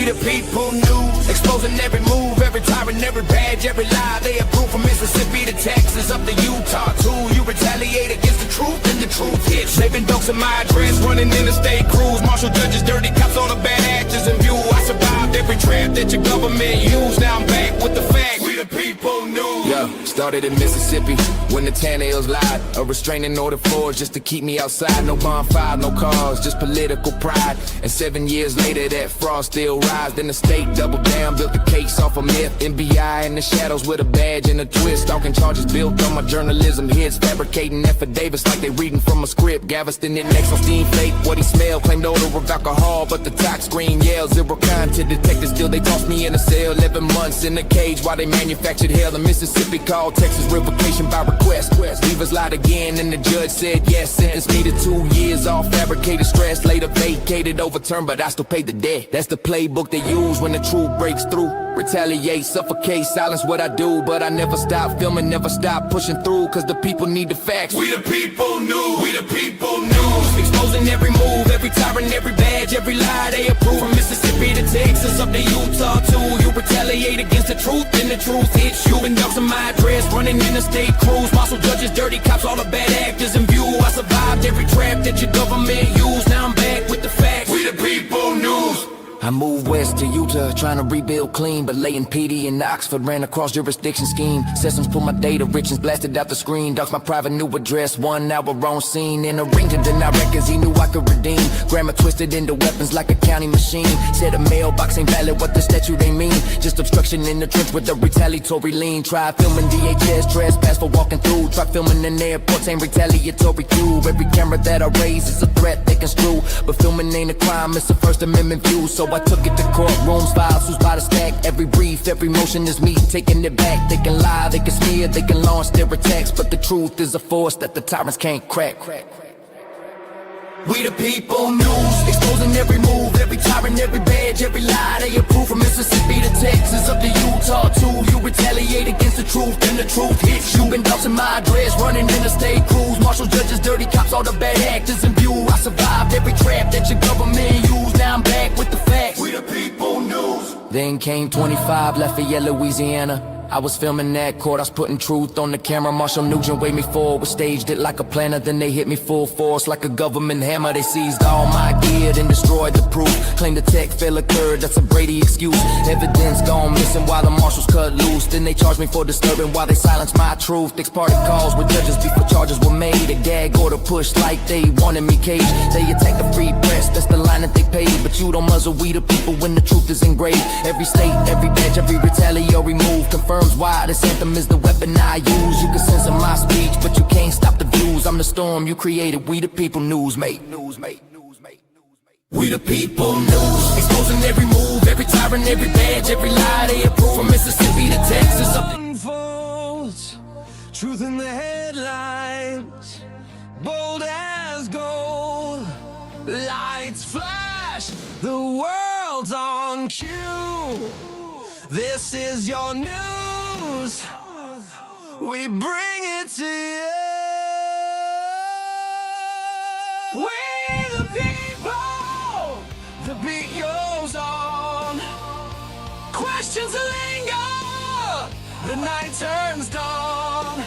We the people news, exposing every move, every tyrant, every badge, every lie. They approve from Mississippi to Texas, up to Utah too. You retaliate against the truth, and the truth hits. They've been doxing my address, running interstate crews, marshal judges, dirty cops, all the bad actors in view. I survived every trap that your government used. Now I'm back with the facts. We the people news. Yo, started in Mississippi when the tan hills lied. A restraining order forged just to keep me outside. No bonfire, no cause, just political pride. And 7 years later, that fraud still rise. Then the state doubled down, built the case off a myth. NBI in the shadows with a badge and a twist. Stalking charges built on my journalism hits. Fabricating affidavits like they reading from a script. Galveston in next on steam fake. What he smelled, claimed odor of alcohol, but the tox screen yelled. Zero kind to detectives, still they tossed me in a cell. 11 months in a cage while they manufactured hell. In Mississippi called Texas revocation by request. Leave us lied again and the judge said yes. Sentenced me to 2 years off fabricated stress. Later vacated, overturned, but I still paid the debt. That's the playbook they use when the truth breaks through. Retaliate, suffocate, silence what I do. But I never stop filming, never stop pushing through. Cause the people need the facts. We the people news, we the people news. Exposing every move, every tyrant, every badge, every lie. They approve from Mississippi to Texas, up to Utah too. You retaliate against the truth, and the truth hits you. And dogs in my address, running interstate crews, marshal judges, dirty cops, all the bad actors in view. I survived every trap that your government used. Now I'm back with the facts. We the people news. I moved west to Utah, trying to rebuild clean, but laying PD in Oxford ran across jurisdiction scheme. Systems pulled my data, Richards blasted out the screen. Dogs my private new address, 1 hour on scene. In a ring to deny records, he knew I could redeem. Grammar twisted into weapons like a county machine. Said a mailbox ain't valid, what the statute they mean. Just obstruction in the trench with a retaliatory lean. Try filming DHS, trespass for walking through. Try filming in airports, ain't retaliatory cue. Every camera that I raise is a threat they construe. But filming ain't a crime, it's a First Amendment view. So I took it to courtrooms, files, who's by the stack. Every brief, every motion is me taking it back. They can lie, they can smear, they can launch their attacks, but the truth is a force that the tyrants can't crack. We the people news, exposing every move, every tyrant, every badge, every lie. They approve from Mississippi to Texas, up to Utah too. You retaliate against the truth, and the truth hits you. Been doxing my address, running interstate crews, marshal judges, dirty cops, all the bad actors in view. I survived every trap that your government used. Now I'm back with the facts. We the people news. Then came 25, Lafayette, Louisiana. I was filming that court, I was putting truth on the camera. Marshal Nugent waved me forward, staged it like a planner. Then they hit me full force like a government hammer. They seized all my gear, then destroyed the proof. Claimed the tech fail occurred, that's a Brady excuse. Evidence gone missing while the marshals cut loose. Then they charged me for disturbing while they silenced my truth. Ex parte calls with judges before charges were made. A gag order pushed like they wanted me caged. They attack the free press, that's the line that they paid. But you don't muzzle we the people when the truth is engraved. Every state, every badge, every retaliatory move confirms why this anthem is the weapon I use. You can censor my speech, but you can't stop the views. I'm the storm you created, we the people news, mate. We the people news, exposing every move, every tyrant, every badge, every lie. They approve from Mississippi to Texas. Unfolds, truth in the headlines, bold as gold. Lights flash, the world's on cue. This is your news, we bring it to you. We the people, the beat goes on. Questions linger, the night turns dawn.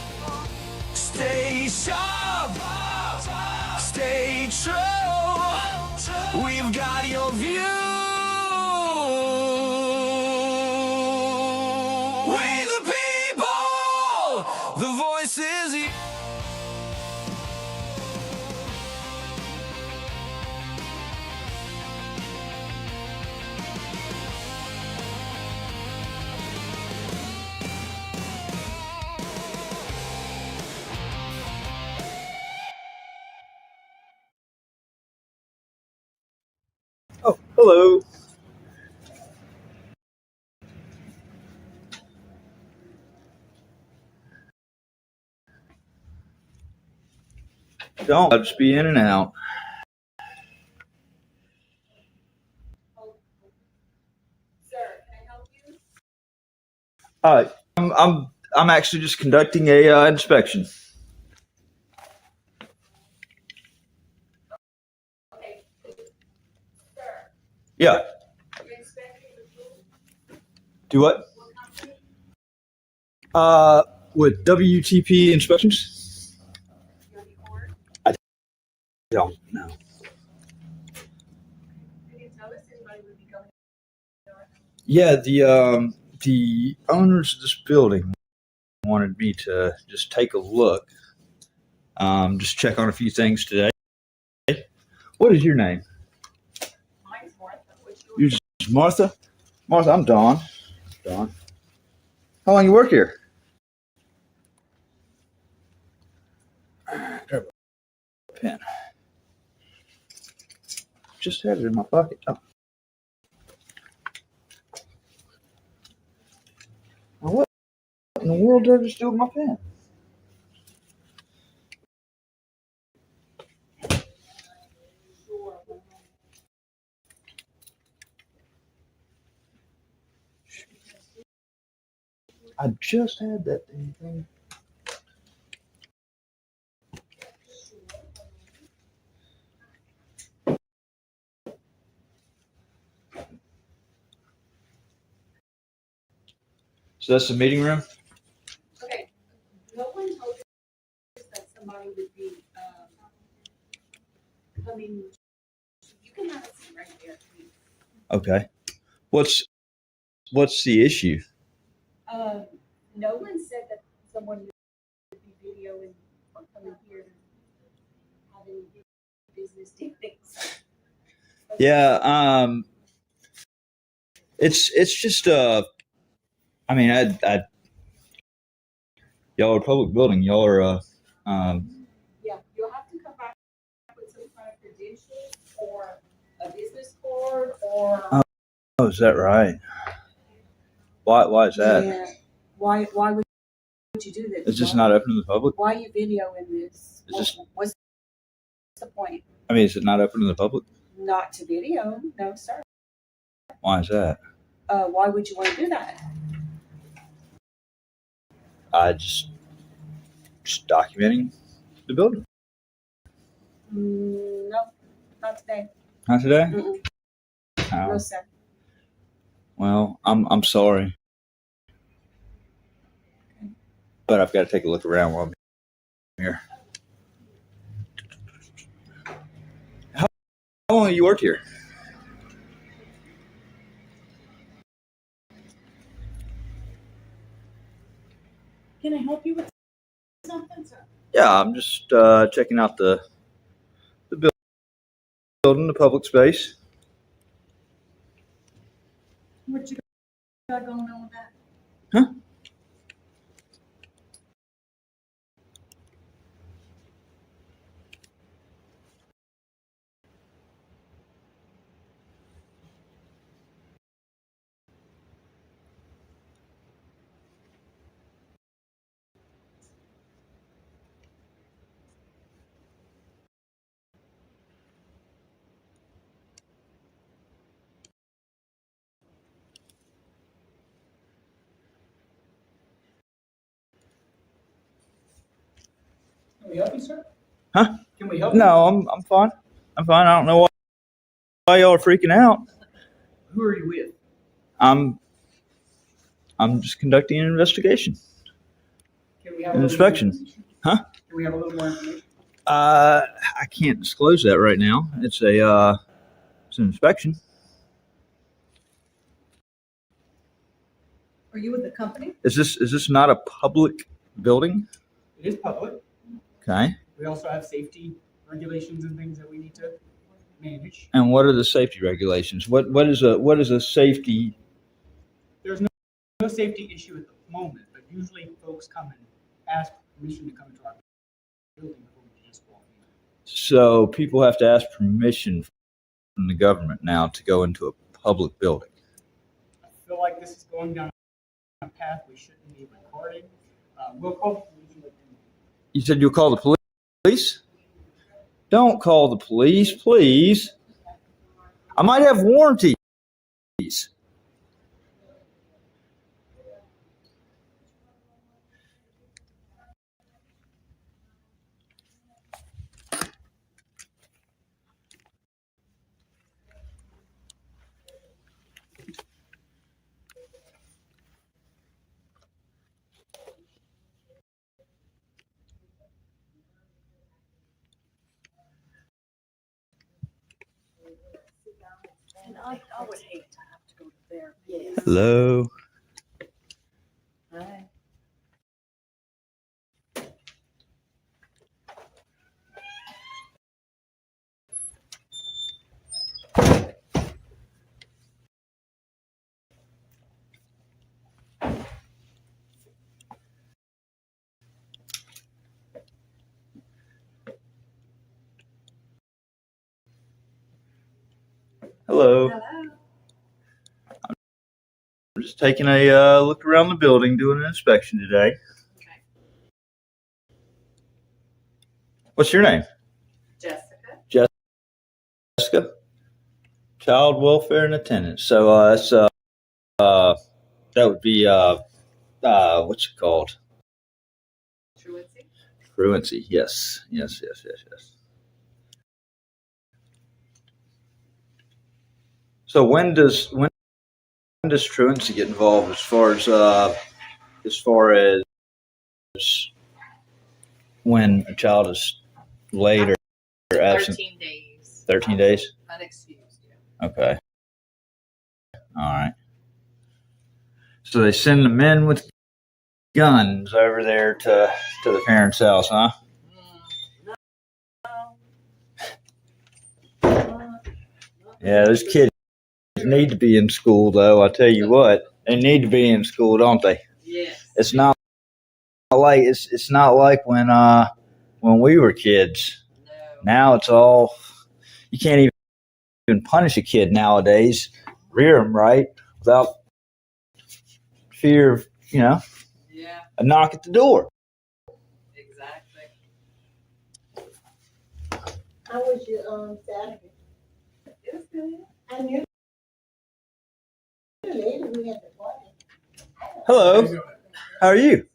Stay sharp, stay true, we've got your view. Oh, hello. Don't. I'll just be in and out. Sir, can I help you? I'm actually just conducting a inspection. Okay. Sir, Yeah. you're inspecting Do what? With WTP inspections? I don't know. Yeah, the owners of this building wanted me to just take a look, just check on a few things today. What is your name? Mine's Martha. What's yours? Yours is Martha? Martha, I'm Don. Don. How long you work here? Grab a pen. Just had it in my pocket. Oh. Now what in the world did I just do with my pen? I just had that damn thing. So that's the meeting room? Okay. No one told us that somebody would be coming. You can have a seat right there, please. Okay. What's the issue? No one said that someone would be videoing or coming here and having business dealings. Yeah, it's just I mean I y'all are a public building. Y'all are Yeah, you'll have to come back with some kind of credentials or a business card or. oh, is that right? Why is that? Yeah. Why would you do this? It's just not open to the public? Why are you videoing this? It's just, What's the point? I mean, is it not open to the public? Not to video, no, sir. Why is that? Why would you want to do that? I just documenting the building. No, not today. Not today? Mm-mm. Oh. No, sir. Well, I'm sorry, but I've got to take a look around while I'm here. How long have you worked here? Can I help you with something, sir? Yeah, I'm just checking out the building, the public space. What you got going on with that? Huh? Can we help you, sir? Huh? Can we help you? No, I'm fine. I'm fine. I don't know why y'all are freaking out. Who are you with? I'm just conducting an investigation. Can we have An a little more inspection. information? Huh? Can we have a little more information? I can't disclose that right now. It's an inspection. Are you with the company? Is this not a public building? It is public. Okay. We also have safety regulations and things that we need to manage. And what are the safety regulations? What is a safety? There's no safety issue at the moment, but usually folks come and ask permission to come into our building before we can just walk in. So people have to ask permission from the government now to go into a public building. I feel like this is going down a path we shouldn't be recording. We'll call the police. You said you'll call the police? Don't call the police, please. I might have warranties. And I would hate to have to go to there. Yes. Hello. Hi. Hello. Hello. I'm just taking a look around the building, doing an inspection today. Okay. What's your name? Jessica. Jessica. Child welfare and attendance. So that's that would be what's it called? Truancy. Truancy. Yes. Yes. So when does truancy get involved as far as when a child is late or absent? 13 days. 13 days? Unexcused, yeah. Okay. All right. So they send the men with guns over there to the parents' house, huh? Yeah, those kids need to be in school, though. I tell you what, they need to be in school, don't they? Yes. It's not like when we were kids. No. Now it's all, you can't even punish a kid nowadays, rear them right without fear of, Yeah, a knock at the door. exactly. How was your Saturday? It was good. I knew later we had the party. Hello, how are you?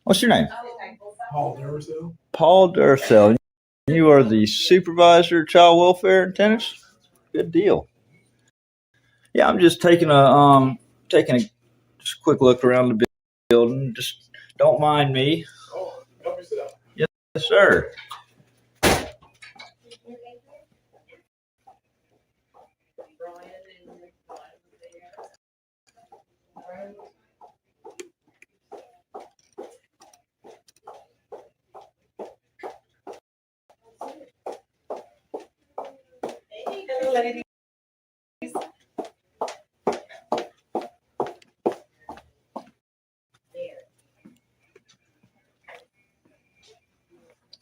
What's your name? Paul Durso. Paul Durcell. You are the supervisor of child welfare and attendance? Good deal. Yeah, I'm just taking a just a quick look around the building. Just don't mind me. Oh, help me sit down. Yes, sir. Brian and Brian was there. Hello, ladies.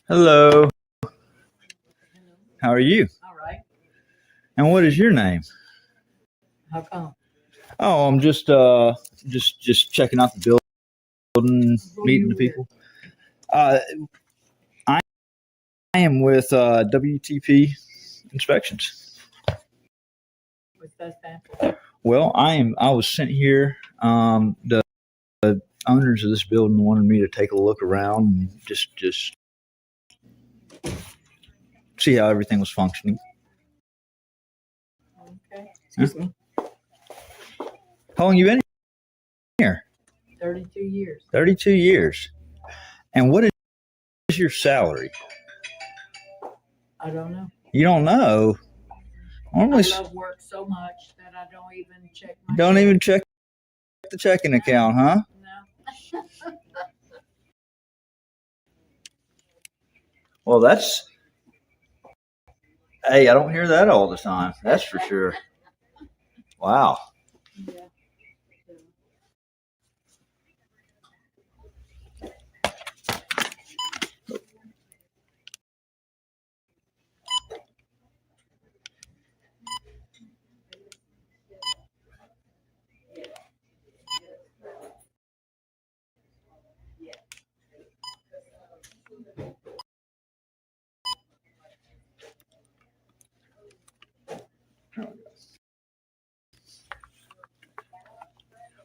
Hello. How are you? All right. And what is your name? How come? Oh, I'm just checking out the building, meeting the people. I am with WTP Inspections. What's that stand for? Well, I was sent here. The owners of this building wanted me to take a look around and just see how everything was functioning. Okay. Excuse me. How long you been here? 32 years. 32 years. And what is your salary? I don't know. You don't know. Normally, I love work so much that I don't even check my don't even check the checking account, huh? No. Well, hey, I don't hear that all the time. That's for sure. Wow. Yeah.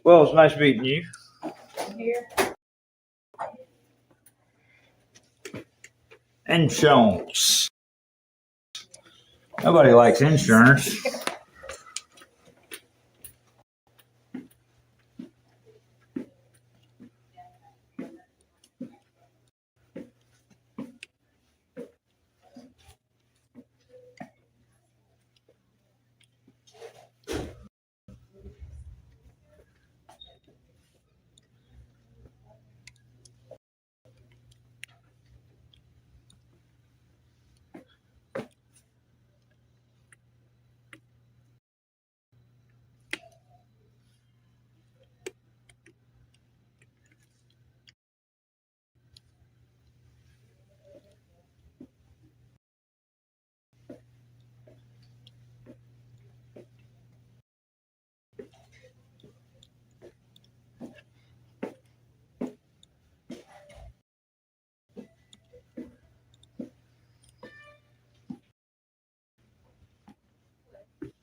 Well, it's nice meeting you. Here. Insurance. Nobody likes insurance.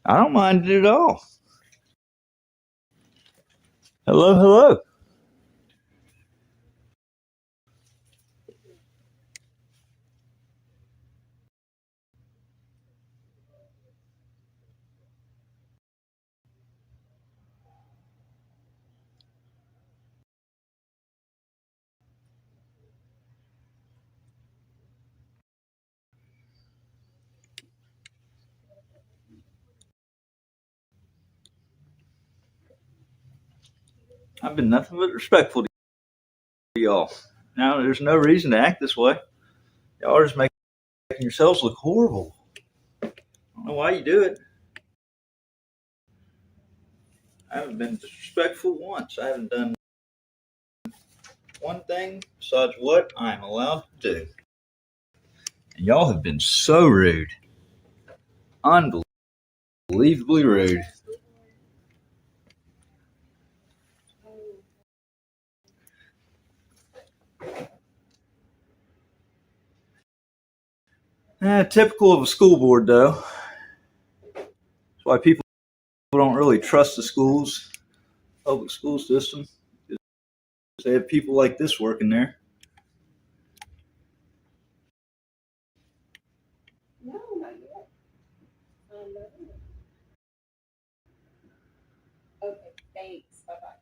I don't mind it at all. Hello, hello. I've been nothing but respectful to y'all. Now, there's no reason to act this way. Y'all are just making yourselves look horrible. I don't know why you do it. I haven't been disrespectful once. I haven't done one thing besides what I am allowed to do. And y'all have been so rude. Unbelievably rude. Typical of a school board, though. That's why people don't really trust the schools, public school system. They have people like this working there. No, not yet. No. Okay, thanks. Bye-bye.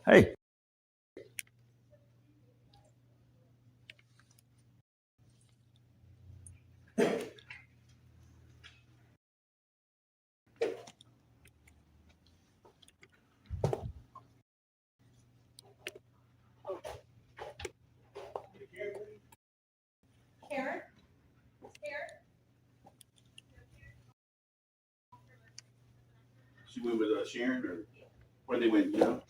Hey. Karen? She went with Sharon, or where they went, you know?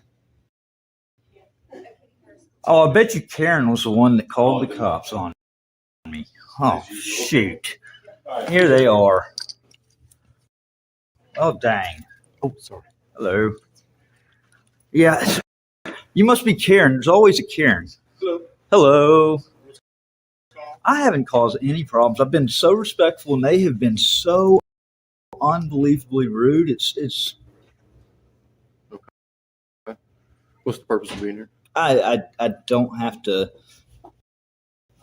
Oh, I bet you Karen was the one that called the cops on me. Oh, shoot. Here they are. Oh, dang. Oh, sorry. Hello. Yeah, you must be Karen. There's always a Karen. Hello. Hello. I haven't caused any problems. I've been so respectful, and they have been so unbelievably rude. It's. What's the purpose of being here? I don't have to.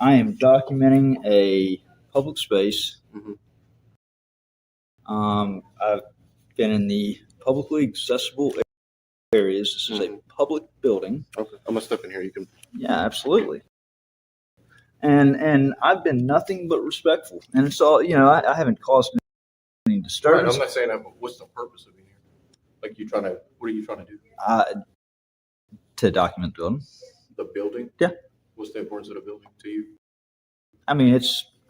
I am documenting a public space. Mhm. I've been in the publicly accessible areas. This is a public building. Okay, I'm gonna step in here. You can. Yeah, absolutely. And I've been nothing but respectful. And it's all, I haven't caused any Right, disturbance. I'm not saying that, but what's the purpose of being here? Like, what are you trying to do? To document the building. The building? Yeah. What's the importance of the building to you? I mean,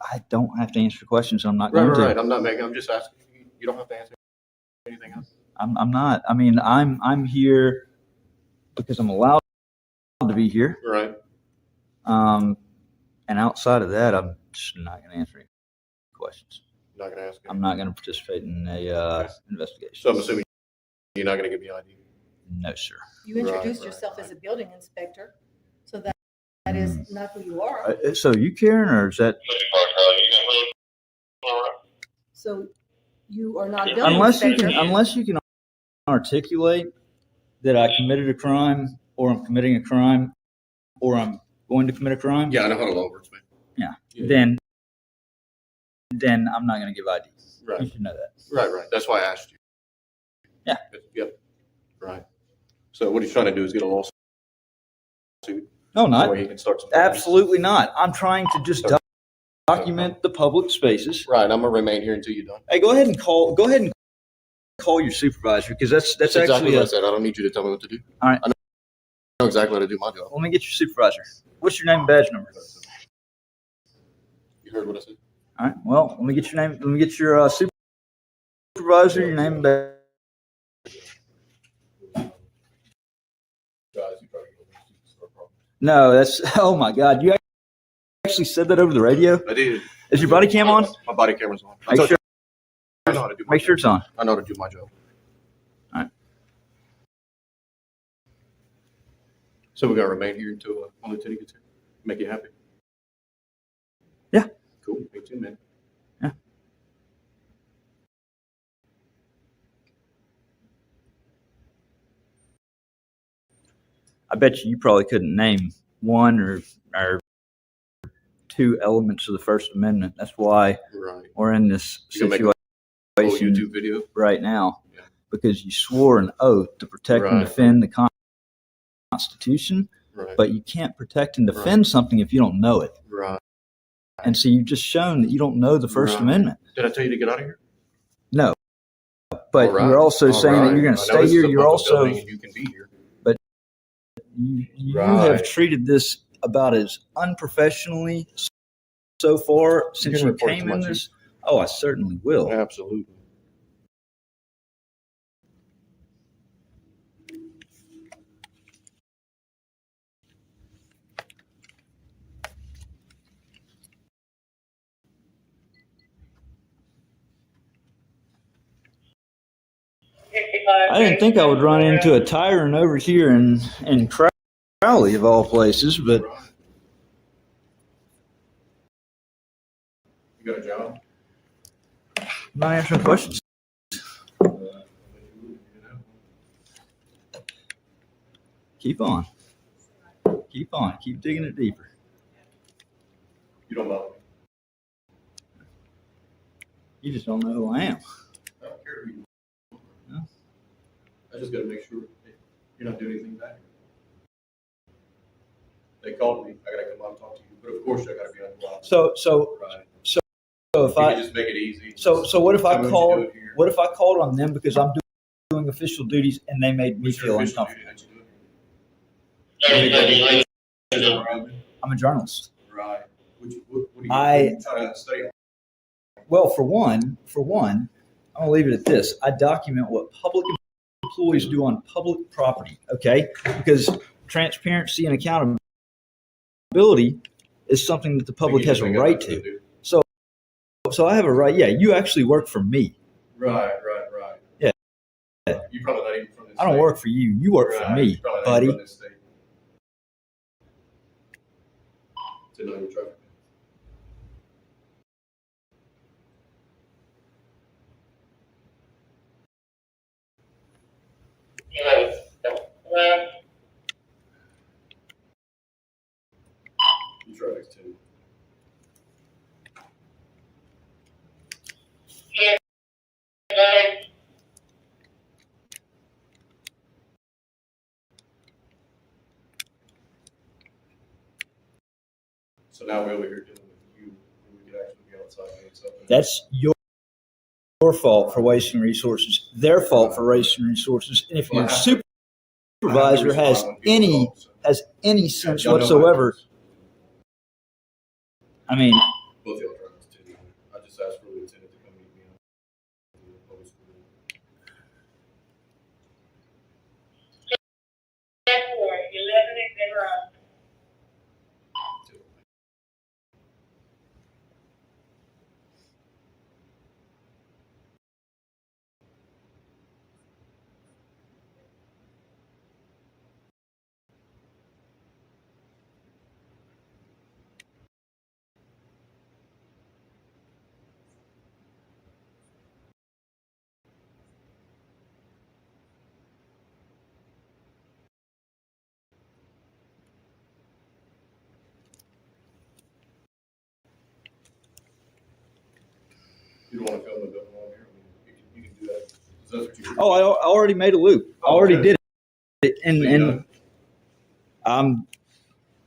I don't have to answer questions. I'm not Right, going to. right. I'm just asking. You don't have to answer anything else. I'm not. I mean, I'm here because I'm allowed to be here. Right. And outside of that, I'm just not going to answer any questions. You're not gonna ask. I'm not going to participate in a investigation. So I'm assuming you're not gonna give me ID. No, sir. You introduced Right, yourself right. as a building inspector, so that is not who you are. So you Karen, or is that So you are not a building unless inspector. you can articulate that I committed a crime, or I'm committing a crime, or I'm going to commit a crime? Yeah, I know how the law works, man. Yeah. Then I'm not going to give ID. You Right. should know that. Right. That's why I asked you. Yeah. Yep. Right. So what he's trying to do is get a lawsuit. No, So not. he can start some. Absolutely not. I'm trying to just document the public spaces. Right. I'm gonna remain here until you're done. Hey, go ahead and call your supervisor, because that's Exactly actually what I said. I don't need you to tell me what to do. All right. I know exactly how to do my job. Let me get your supervisor. What's your name and badge number? You heard what I said? All right. Well, let me get your name. Let me get your supervisor, your name and badge. No, that's, oh my God. You actually said that over the radio? I did. Is your body cam on? My body camera's on. Make sure, I know how to do my make sure it's on. I know how to do my job. All right. So we got to remain here until my lieutenant gets here. Make you happy. Yeah. Cool. Me too, man. Yeah. I bet you probably couldn't name one or two elements of the First Amendment. That's why Right. we're in this You gonna make a whole situation YouTube video? right now, Yeah. because you swore an oath to protect and Right. defend the Constitution, Right. but you can't protect and defend something if you don't know it. Right. And so you've just shown that you don't know the First Right. Amendment. Did I tell you to get out of here? No. But All right. you're also All saying right. that you're going to I know stay this is here. a You're public also, building and you can be here. you Right. have treated this about as unprofessionally so far since can you report it to came my in chief. this. Oh, I certainly will. Absolutely. I didn't think I would run into a tyrant over here in Crowley, of all places, but Right. You got a job? I'm not answering questions. Keep on. Keep on. Keep digging it deeper. You don't bother me. You just don't know who I am. I don't care who you are. No. I just got to make sure that you're not doing anything bad. They called me. I got to come out and talk to you. But of course, I got to be on the block. So Right. if You I can just make it easy. so what if I Tell me called? you do here. What if I called on them because I'm doing official duties and they made me What's your feel official uncomfortable? duty that you do here? I'm a journalist. Right. What do you I- try to study on? Well, for one, I'm gonna leave it at this. I document what public employees do on public property. Okay, because transparency and accountability is something that the public has a right to. So I have a right. Yeah, you actually work for me. Right. Yeah. You're probably not even from this I don't state. work for you. You work for Right. me, You're probably not buddy. even from this state. To know your traffic. You traffic too. So now we're over here dealing with you, when we could actually be outside doing something. That's your fault for wasting resources. Their fault for wasting resources. And if Well, your I have to- I have to supervisor has respond when people call, so. any sense Y'all know my whatsoever, business. I mean, Both y'all drivers too. I just asked for the lieutenant to come meet me on the public school. You don't want to film the building on here? I mean, you can do that. Is that what you? oh, I already made a loop. I Oh, already okay. did it. So you done? I'm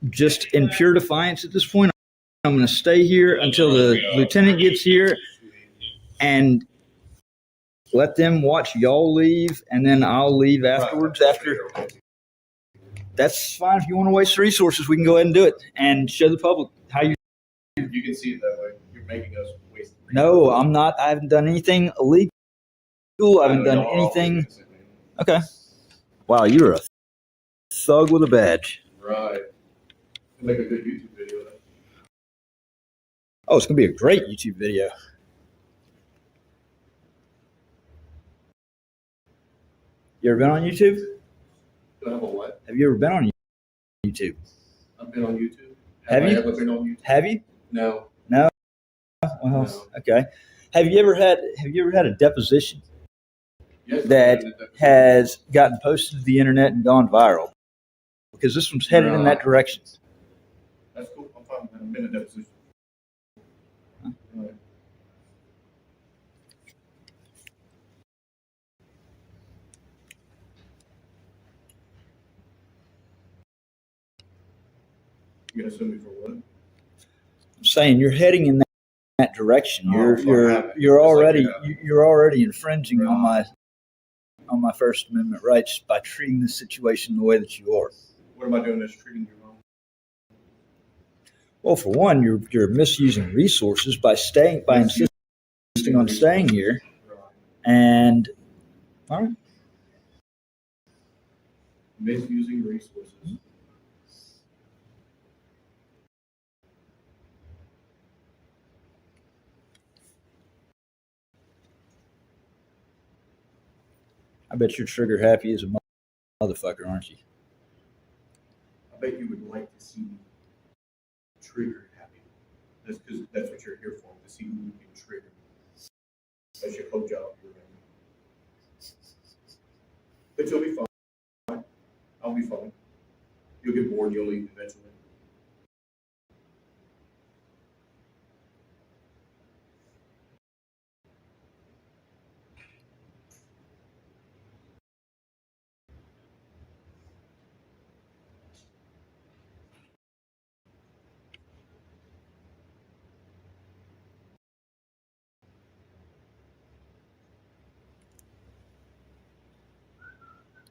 just in pure defiance at this point. I'm going to stay here until the lieutenant gets here and let them watch y'all leave, and then I'll leave afterwards. After that's fine. If you want to waste resources, we can go ahead and do it and show the public how you. You can see it that way. You're making us waste. No, I'm not. I haven't done anything illegal. I haven't done anything. Okay. Wow, you're a thug with a badge. Right. Make a good YouTube video. Oh, it's going to be a great YouTube video. You ever been on YouTube? Do I have a what? Have you ever been on YouTube? I've been on YouTube. Have I you? ever been on YouTube? Have you? No. No? Well, No. okay. Have you ever had a deposition Yes, I've that been in that- has gotten posted to the internet and gone viral? Because this one's headed in that direction. That's cool. I'm fine. I've been in that position. Right. You gonna sue me for what? I'm saying you're heading in that direction. Oh, You're fuck, you're I haven't. you're It's like already you haven't. you're already infringing on Right. my First Amendment rights by treating this situation the way that you are. What am I doing that's treating you wrong? Well, for one, you're misusing resources by insisting on staying here, Right. and all right. Misusing resources. I bet you're trigger happy as a motherfucker, aren't you? I bet you would like to see me triggered happy. That's because that's what you're here for, to see who you can trigger. That's your whole job. But you'll be fine. I'll be fine. You'll get bored, you'll leave eventually.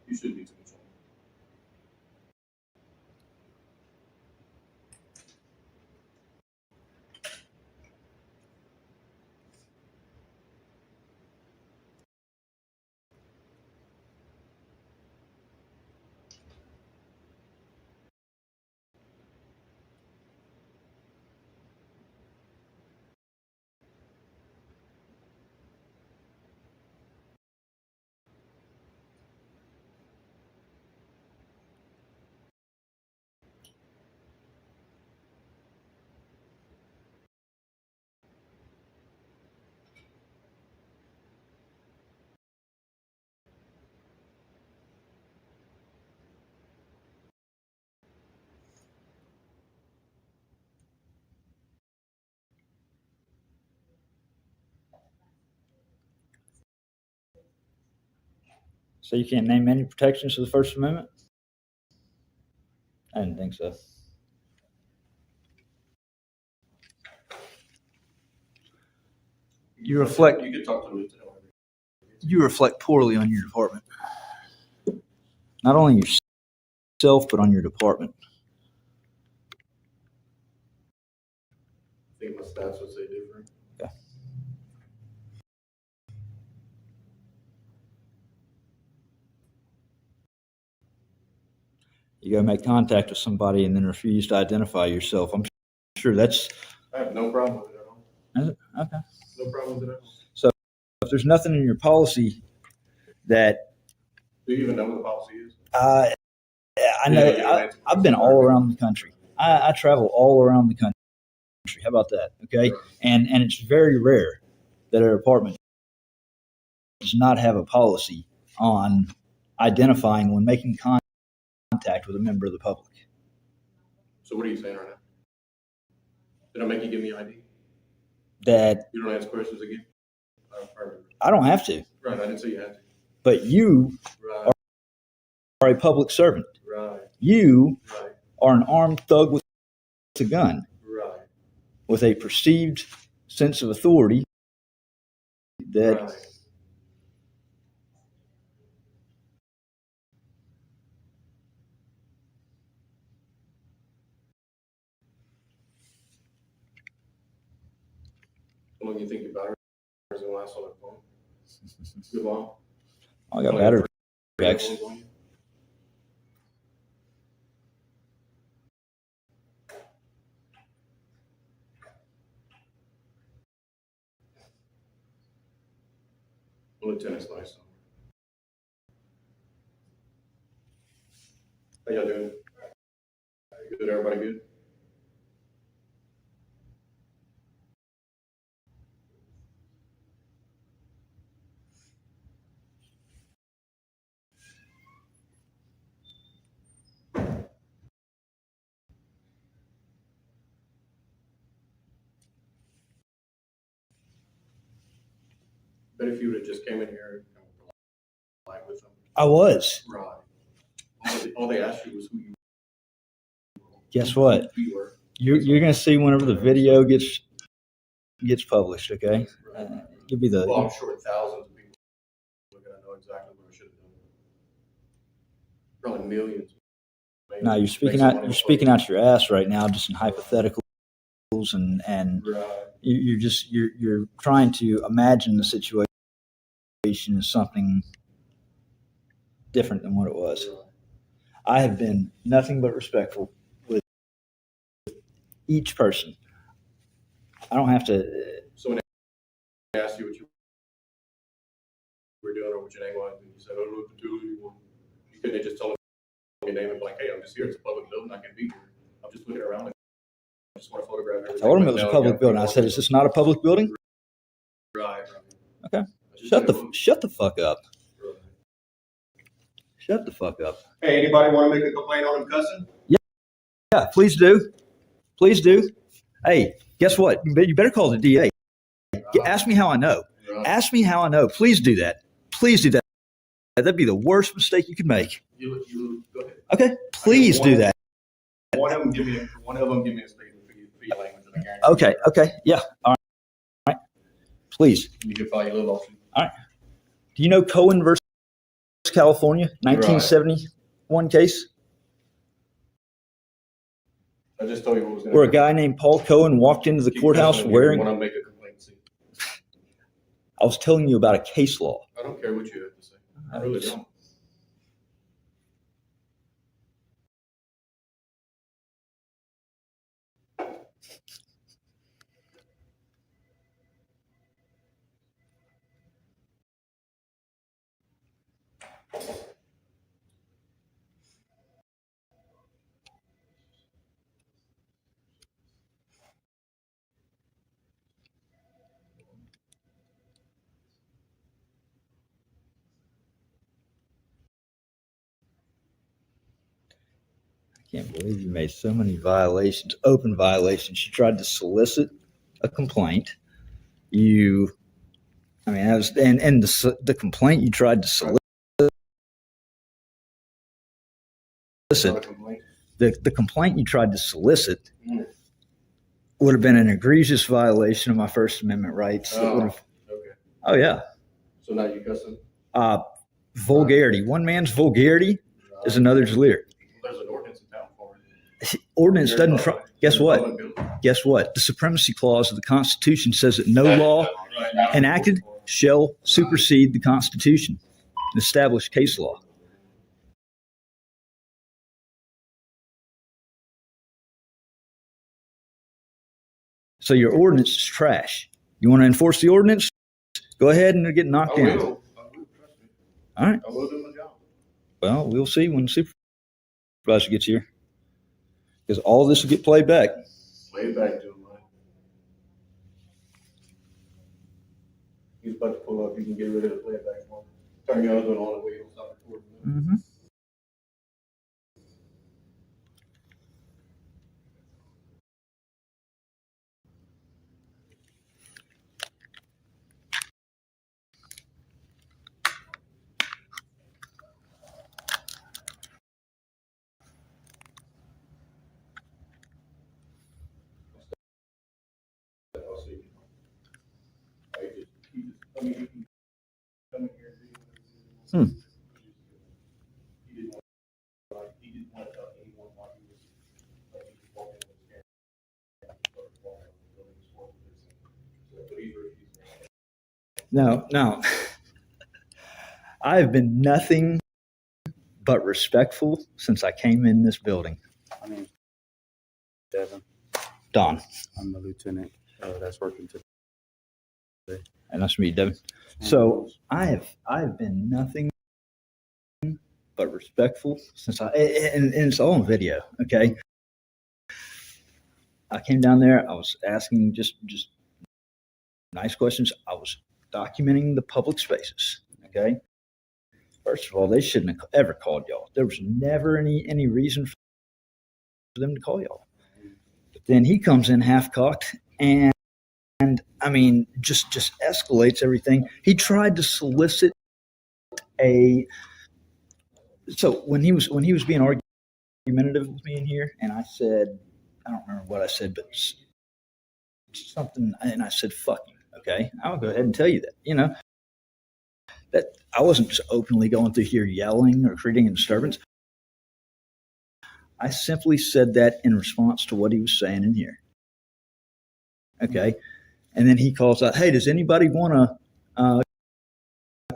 You shouldn't be too much on. So you can't name any protections to the First Amendment? I didn't think so. You reflect You could talk to me. you reflect poorly on your department. Not only yourself, but on your department. I think my stats would say different. Okay. You go make contact with somebody and then refuse to identify yourself. I'm sure that's I have no problem with it at all. okay. No problem with it at all. If there's nothing in your policy that Do you even know what the policy is? I know I've been all around the country. I travel all around the country. How about that? Okay. Sure. And it's very rare that a department does not have a policy on identifying when making contact with a member of the public. So what are you saying right now? Did I make you give me ID? That You don't ask questions again? I don't have to, Right, I didn't say you had to. but you Right, are a public servant. right, You right, are an armed thug with a gun, right, with a perceived sense of authority that right. How long do you think your battery is gonna last on that phone? Good long? I got battery packs. Lieutenant's nice. How y'all doing? Good, everybody good? Bet if you would have just came in here and lied with them. I was. Right. All they asked you was who you Guess what? who you were. You're going to see whenever the video gets published. Okay. You'll be the. Well, I'm sure thousands of people are going to know exactly what I should have done. Probably millions. Maybe. No, you're speaking Make some out. money You're off speaking of out your ass right now, just in hypotheticals, and it. Right. you're trying to imagine the situation as something different than what it was. Right. I have been nothing but respectful with each person. I don't have to. So when they asked you what you were doing or what your name was, and you said, I don't know what to do anymore, you couldn't have just told them your name and be like, hey, I'm just here. It's a public building. I can be here. I'm just looking around. I just want to photograph everything. I told him it was a public building. I said, "Is this not a public building?" Right. Okay. Shut the fuck up. Shut the fuck up. Hey, anybody want to make a complaint on him cussing? Yeah, please do. Please do. Hey, guess what? You better call the DA. Ask me how I know. Right. Ask me how I know. Please do that. Please do that. That'd be the worst mistake you could make. You go ahead. Okay? Please do that. One of them give me a statement for your language, and I guarantee Okay. Yeah. All right. Please. you can file your little lawsuit. Do you know Cohen versus California, 1971 case? I just told you what was going Where a guy named Paul Cohen walked into the courthouse wearing. When I make a complaint, see. I was telling you about a case law. I don't care what you have to say. I really don't. I can't believe you made so many violations, open violations. You tried to solicit a complaint. The complaint you tried to solicit. Not a complaint. The complaint you tried to solicit would have been an egregious violation of my First Amendment rights. Okay. Oh yeah. So now you cussing? Vulgarity. One man's vulgarity is another's lyric. There's an ordinance in town for it. Ordinance doesn't. Guess what? Guess what? The Supremacy Clause of the Constitution says that no law enacted shall supersede the Constitution and establish case law. So your ordinance is trash. You want to enforce the ordinance? Go ahead and get knocked down. I will, trust me. All right. I will do my job. Well, we'll see when the supervisor gets here. Because all this will get played back. Play it back to him, man. He's about to pull up. You can get rid of the playback one. Turn your other one on and wait. It'll stop recording. Mm-hmm. I'll see you. He just, I mean, you can come in here and do whatever you want. He didn't want to talk to anyone while he was walking with his camera. But he's refusing. No. I have been nothing but respectful since I came in this building. My name's Devin. Don. I'm the lieutenant that's working today. And nice to meet you, Devin. So I've been nothing but respectful since and it's all on video. Okay. I came down there. I was asking just nice questions. I was documenting the public spaces. Okay. First of all, they shouldn't have ever called y'all. There was never any reason for them to call y'all. But then he comes in half cocked and I mean, just escalates everything. He tried to solicit so when he was being argumentative with me in here, and I said, I don't remember what I said, but something, and I said, fuck you, okay? I'll go ahead and tell you that, that I wasn't just openly going through here yelling or creating a disturbance. I simply said that in response to what he was saying in here, okay? And then he calls out, hey, does anybody want to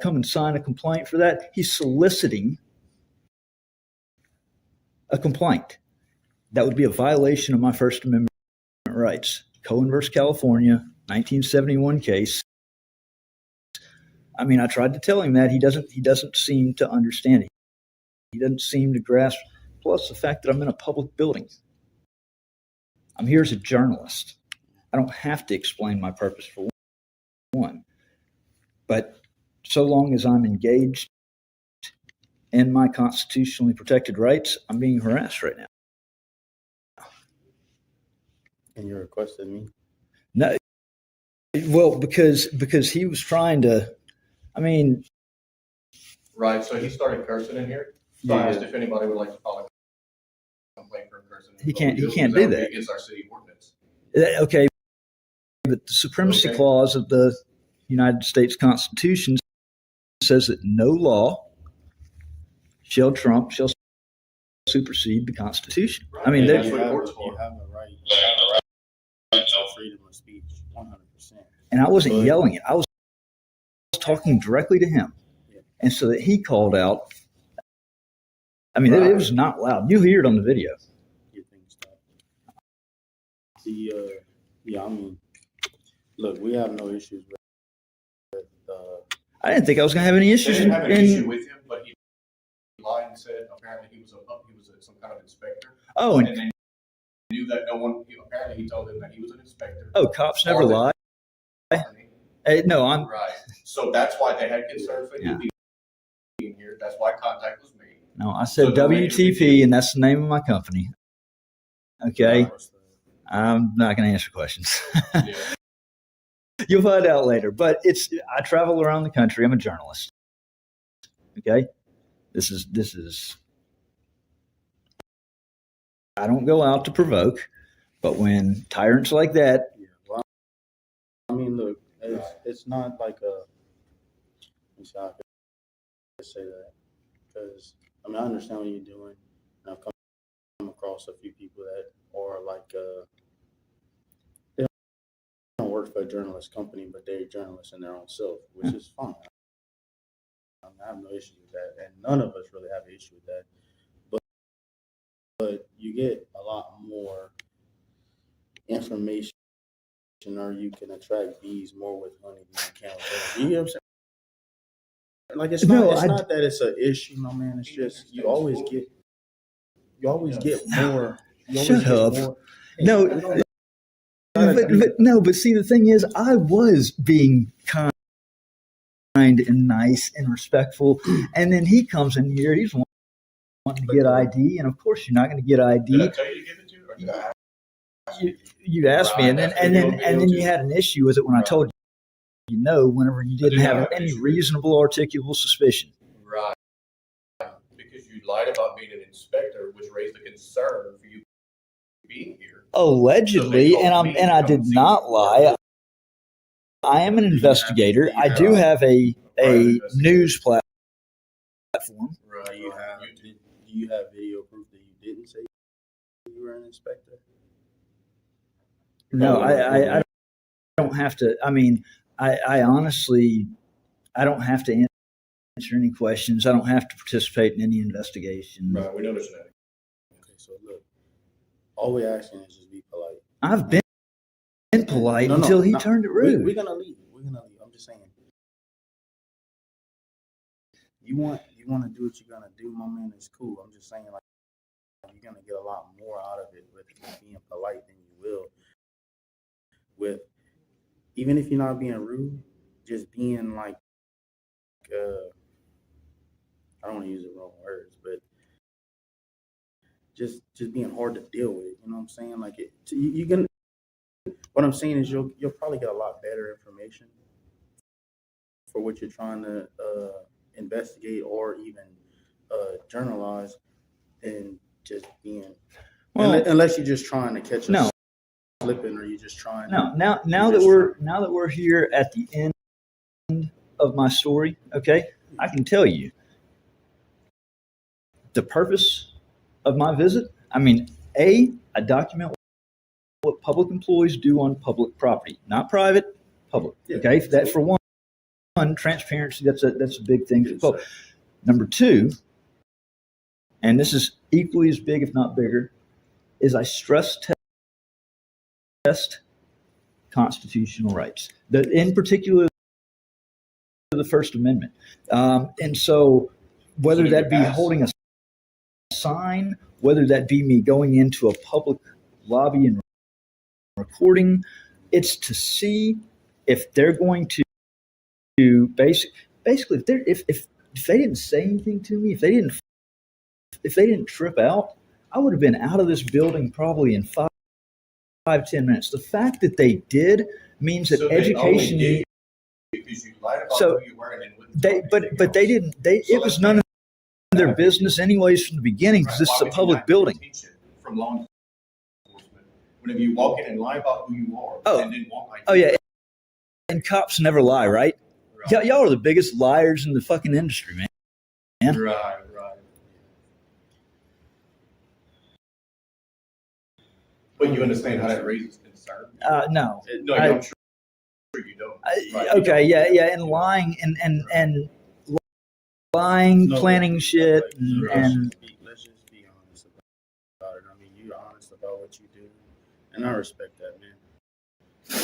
come and sign a complaint for that? He's soliciting a complaint. That would be a violation of my First Amendment rights. Cohen versus California, 1971 case. I mean, I tried to tell him that. He doesn't seem to understand it. He doesn't seem to grasp. Plus the fact that I'm in a public building. I'm here as a journalist. I don't have to explain my purpose for one. But so long as I'm engaged in my constitutionally protected rights, I'm being harassed right now. And you requested me? No, well, because he was trying to, I mean. Right, so he started cursing in here. So I asked if anybody would like to file a complaint for cursing. He can't do that. Against our city ordinance. Okay, but the Supremacy Clause of the United States Constitution says that no law shall supersede the Constitution. Right. I mean, that's You what have, court's for. you have a right. You have a right to freedom of speech, 100%. and I wasn't yelling it. I was talking directly to him. And so that he called out, I mean, it was not loud. You hear it on the video. Get things done. Yeah, I mean, look, we have no issues with I didn't think I was going to have any They issues. didn't have an issue with him, but he lied and said apparently he was some kind of inspector. Oh, And they knew that no one. Apparently, he told them that he was an inspector. oh, cops never lie. Hey, no, I'm Right. So that's why they had concerns for you being here. That's why contact was made. no. I said So don't make it WTP, and that's the name of my company. Okay, I'm not going to answer questions. Yeah. You'll find out later. But I travel around the country. I'm a journalist. Okay, this is. I don't go out to provoke, but when tyrants like that. Yeah, well, I mean, look, it's not like a. Let me see how I can say that, because I mean I understand what you're doing, and I've come across a few people that are like they don't work for a journalist company, but they're journalists in their own self, which is fine. I have no issue with that, and none of us really have an issue with that. But you get a lot more information, or you can attract bees more with honey than you can with honey. You know what I'm saying? Like it's not that it's an issue, my man. It's just you always get more. Shut up. No, but see, the thing is, I was being kind and nice and respectful, and then he comes in here. He's wanting to get ID, and of course, you're not going to get ID. Did I tell you to give it to you? Or did I ask you? You asked me, and then you had an issue with it when I told you no, whenever you didn't have any reasonable, articulable suspicion. Right. Because you lied about being an inspector, which raised a concern for you being here. Allegedly, and I did not lie. I am an investigator. I do have a news platform. Right. Do you have video proof that you didn't say you were an inspector? No, I don't have to. I mean, I honestly, I don't have to answer any questions. I don't have to participate in any investigation. Right. We noticed that. Okay, so look, all we're asking is just be polite. I've been polite until he turned it rude. We're gonna leave. we're gonna leave. I'm just saying. You want to do what you're gonna do, my man. It's cool. I'm just saying, like, you're gonna get a lot more out of it with being polite than you will with, even if you're not being rude, just being like, I don't want to use the wrong words, but just being hard to deal with. You know what I'm saying? Like, you can. What I'm saying is you'll probably get a lot better information for what you're trying to investigate or even journalize than just being. Well, unless you're just trying to catch no. slipping, or you're just trying. Now that we're here at the end of my story, okay, I can tell you the purpose of my visit. I mean, I document what public employees do on public property, not private, public. Yeah. Okay, that for one, transparency. That's a big thing for public. Number two, and this is equally as big, if not bigger, is I stress test constitutional rights. In particular, the First Amendment. And so, whether that be holding a sign, whether that be me going into a public lobby and recording, it's to see if they're going to basically if they didn't say anything to me, if they didn't trip out, I would have been out of this building probably in 5-10 minutes. The fact that they did means that education. Because you lied about So who you were and then wouldn't but they didn't. It was none of their business anyways from the beginning because this is a public building. From law enforcement, whenever you walk in and lie about who you are, Oh. and then walk like Oh yeah, and cops never lie, right? Right. Y'all are the biggest liars in the fucking industry, man. Right. But you understand how that raises concern? No. No, I'm sure you don't. Right, you Okay, don't. yeah, and lying and lying, No, planning but- shit, but and let's just be honest about it. I mean, you're honest about what you do, and I respect that, man.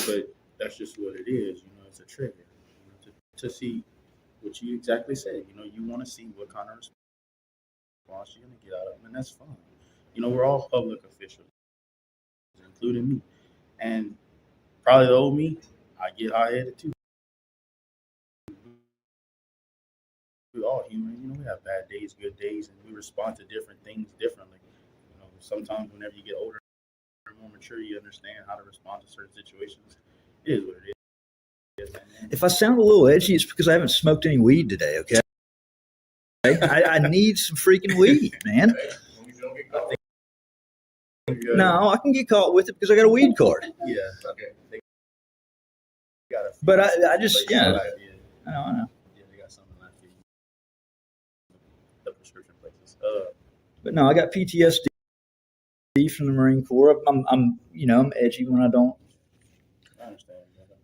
But that's just what it is. You know, it's a trigger. You know, to see what you exactly said. You know, you want to see what kind of response you're gonna get out of them, and that's fine. You know, we're all public officials, including me, and probably the old me, I get high-headed too. We're all human. You know, we have bad days, good days, and we respond to different things differently. You know, sometimes whenever you get older and more mature, you understand how to respond to certain situations. It is what it is, man. if I sound a little edgy, it's because I haven't smoked any weed today. Okay, I need some freaking weed, man. As long as you don't get caught. No, I can get caught with it because I got a weed card. Yeah. Okay. They got a few But I just places yeah, like- I know. Yeah, they got something like the prescription places. But no, I got PTSD from the Marine Corps. I'm edgy when I don't. I understand. Man.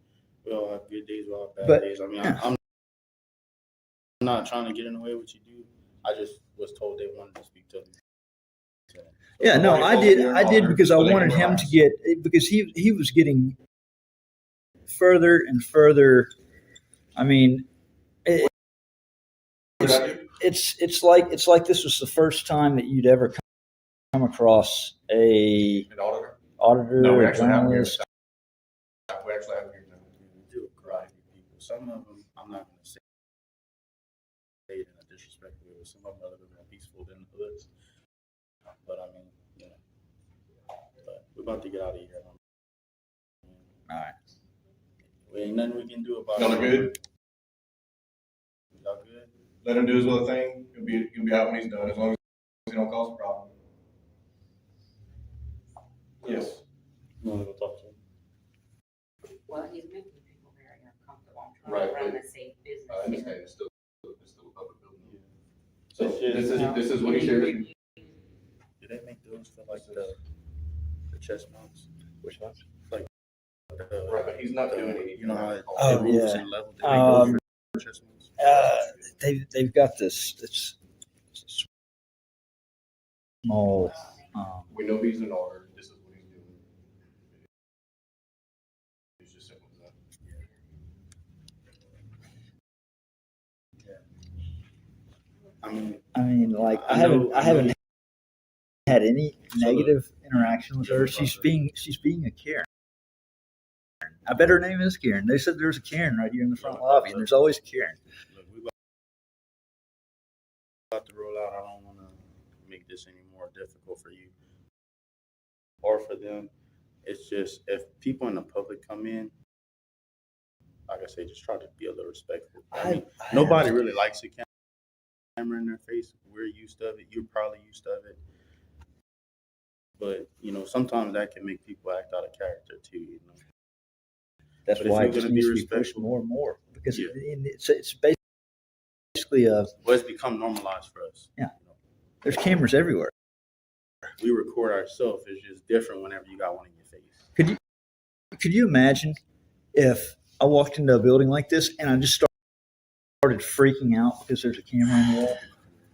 We all have good days, we all have bad But, days. I mean, yeah. I'm not trying to get in the way of what you do. I just was told they wanted to speak to me. So, Yeah, no, I did because I So they wanted can him to relax. get because he was getting further and further. I mean, it's like this was the first time that you'd ever come across a An auditor? auditor No, we or actually have here. journalist. We actually have here now. we do a variety of people. Some of them, I'm not going to say it in a disrespectful way, but some of them are a little bit more peaceful than others. But I mean, you know, but we're about to get out of here. All right. We ain't nothing we can do about Y'all it. are good? Y'all good? Let him do his little thing. He'll be out when he's done, as long as he don't cause a problem. Yes. You want to go talk to him? Well, he's making people very uncomfortable. I'm Right, trying to run but a safe business. I understand, it's still a public building. Yeah. So this is what he shared with me. Do they make those for like the chest mounts? Which ones? Like Right, but he's not doing any. You know how Oh, the roofs yeah. and level. They make those for chest mounts. They've got this small. We know he's an auditor, this is what he's doing. It's just simple as that. mean, like I know haven't you- had any So the- negative interaction with her. She's being a Karen. I bet her name is Karen. They said there's a Karen right here in the front lobby, and there's always a Karen. Look, we about to roll out. I don't want to make this any more difficult for you or for them. It's just if people in the public come in, like I say, just try to be a little respectful. Nobody really likes a camera in their face. We're used to it. You're probably used to it. But, sometimes that can make people act out of character too, That's But if why you're it just gonna be needs to be pushed respectful- more and more because Yeah. it's basically Well, it's become normalized for us. Yeah. there's cameras everywhere. We record ourselves. It's just different whenever you got one in your face. Could you imagine if I walked into a building like this and I just started freaking out because there's a camera on the wall?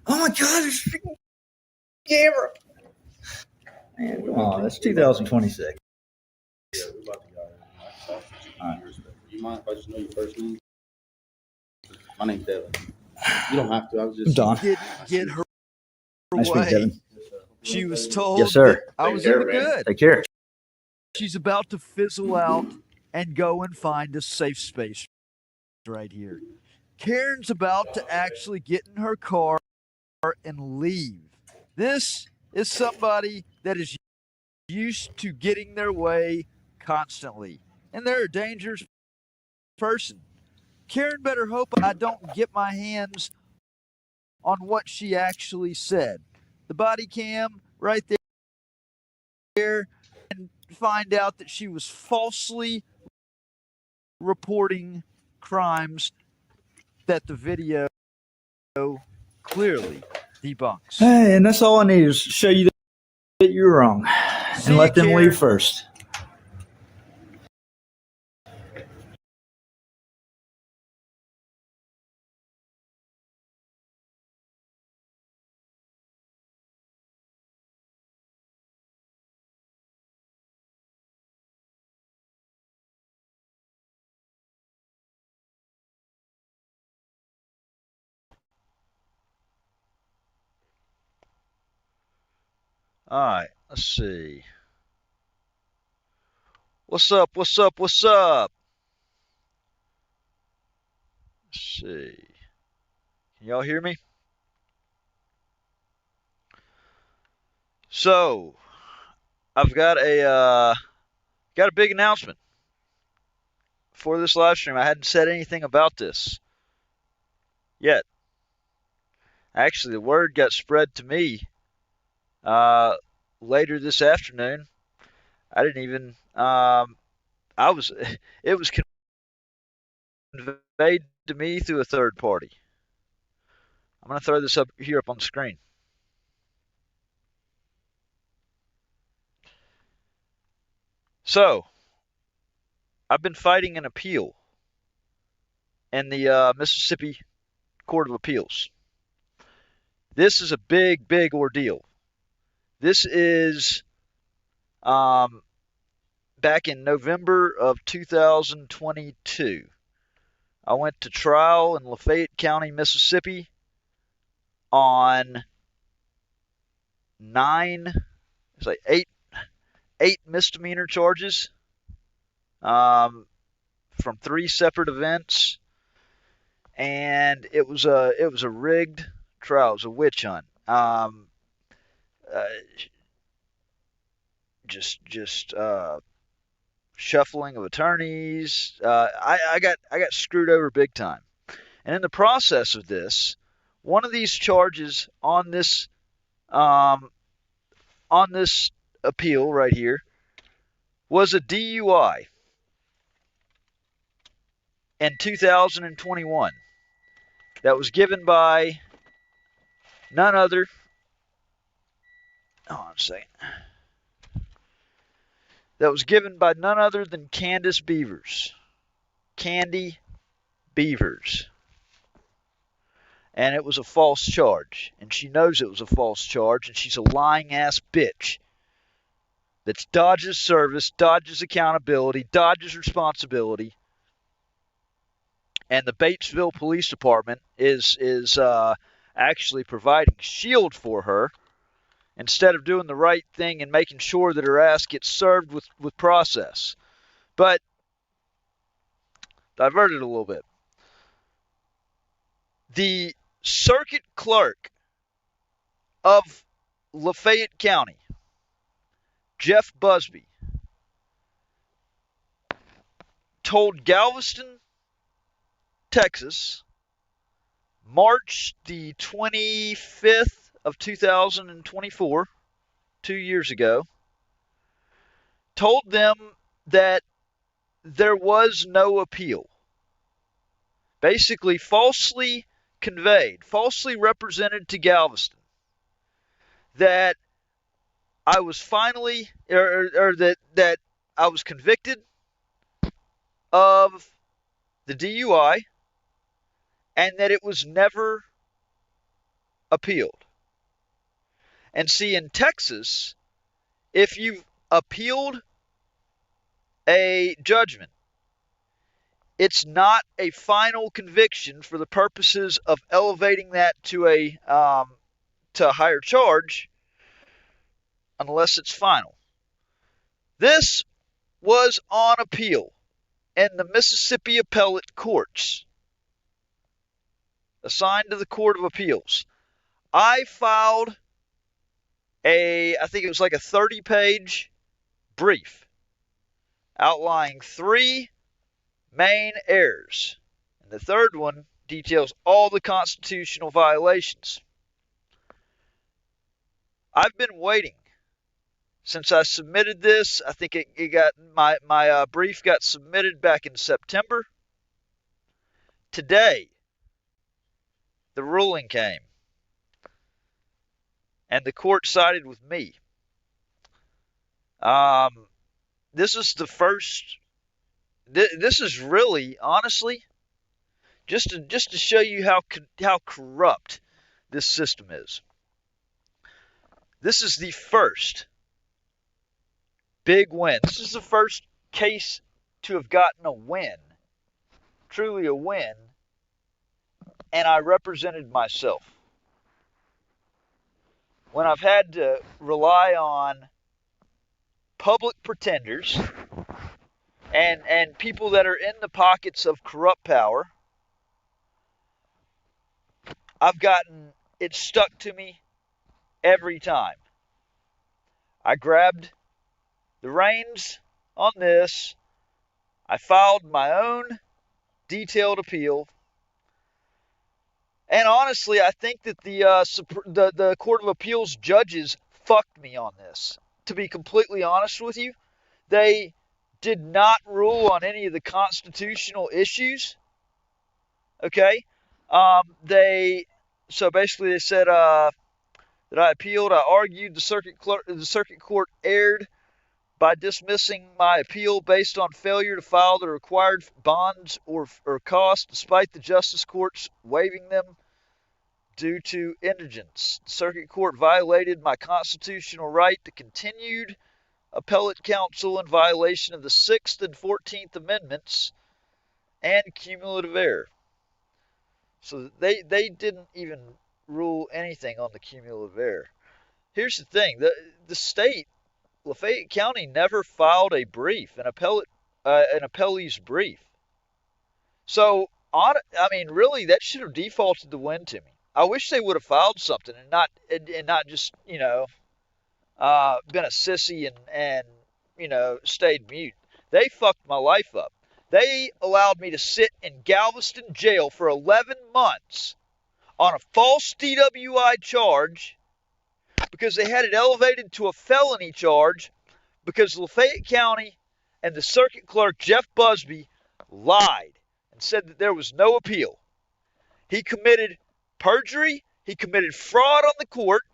Oh my God, there's a freaking camera! Man, come on, that's 2026. Yeah, we're about to go. All right. You mind if I just know your first name? My name's Devin. You don't have to. I was just. Don. Get her Nice to meet you, away. Devin. She was told Yes, sir. that I was Take in care, the man. good. Take care. She's about to fizzle out and go and find a safe space right here. Karen's about to actually get in her car and leave. This is somebody that is used to getting their way constantly, and they're a dangerous person. Karen better hope I don't get my hands on what she actually said. The body cam right there, and find out that she was falsely reporting crimes that the video clearly debunks. Hey, and that's all I need is to show you that you're wrong See and you, let them Karen. leave first. All right, let's see. What's up? What's up? What's up? Let's see. Can y'all hear me? So, I've got a big announcement for this live stream. I hadn't said anything about this yet. Actually, the word got spread to me later this afternoon. I didn't even. It was conveyed to me through a third party. I'm going to throw this up on the screen. So, I've been fighting an appeal in the Mississippi Court of Appeals. This is a big, big ordeal. This is back in November of 2022. I went to trial in Lafayette County, Mississippi on eight misdemeanor charges from 3 separate events, and it was a rigged trial. It was a witch hunt. Just shuffling of attorneys. I got screwed over big time. And in the process of this, one of these charges on this appeal right here was a DUI in 2021 that was given by none other. Hold on a second. That was given by none other than Candace Beavers. Candy Beavers. And it was a false charge. And she knows it was a false charge, and she's a lying ass bitch that dodges service, dodges accountability, dodges responsibility. And the Batesville Police Department is actually providing shield for her instead of doing the right thing and making sure that her ass gets served with process. But diverted a little bit. The circuit clerk of Lafayette County, Jeff Busby, told Galveston, Texas, March the 25th of 2024, 2 years ago, told them that there was no appeal. Basically, falsely conveyed, falsely represented to Galveston that I was finally, or that I was convicted of the DUI and that it was never appealed. And see, in Texas, if you've appealed a judgment, it's not a final conviction for the purposes of elevating that to a higher charge unless it's final. This was on appeal in the Mississippi Appellate Courts, assigned to the Court of Appeals. I filed I think it was like a 30-page brief outlining 3 main errors. And the third one details all the constitutional violations. I've been waiting since I submitted this. I think it got my brief got submitted back in September. Today, the ruling came, and the court sided with me. This is the first. This is really, honestly, just to show you how corrupt this system is. This is the first big win. This is the first case to have gotten a win, truly a win, and I represented myself. When I've had to rely on public pretenders and people that are in the pockets of corrupt power, I've gotten it stuck to me every time. I grabbed the reins on this. I filed my own detailed appeal. And honestly, I think that the Court of Appeals judges fucked me on this. To be completely honest with you, they did not rule on any of the constitutional issues. Okay, so basically they said that I appealed. I argued the circuit court erred by dismissing my appeal based on failure to file the required bonds or costs, despite the justice courts waiving them due to indigence. The circuit court violated my constitutional right to continued appellate counsel in violation of the 6th and 14th Amendments and cumulative error. So they didn't even rule anything on the cumulative error. Here's the thing. The state, Lafayette County, never filed a brief, an appellee's brief. So, really, that should have defaulted the win to me. I wish they would have filed something and not just, been a sissy and stayed mute. They fucked my life up. They allowed me to sit in Galveston jail for 11 months on a false DWI charge because they had it elevated to a felony charge because Lafayette County and the circuit clerk, Jeff Busby, lied and said that there was no appeal. He committed perjury. He committed fraud on the court.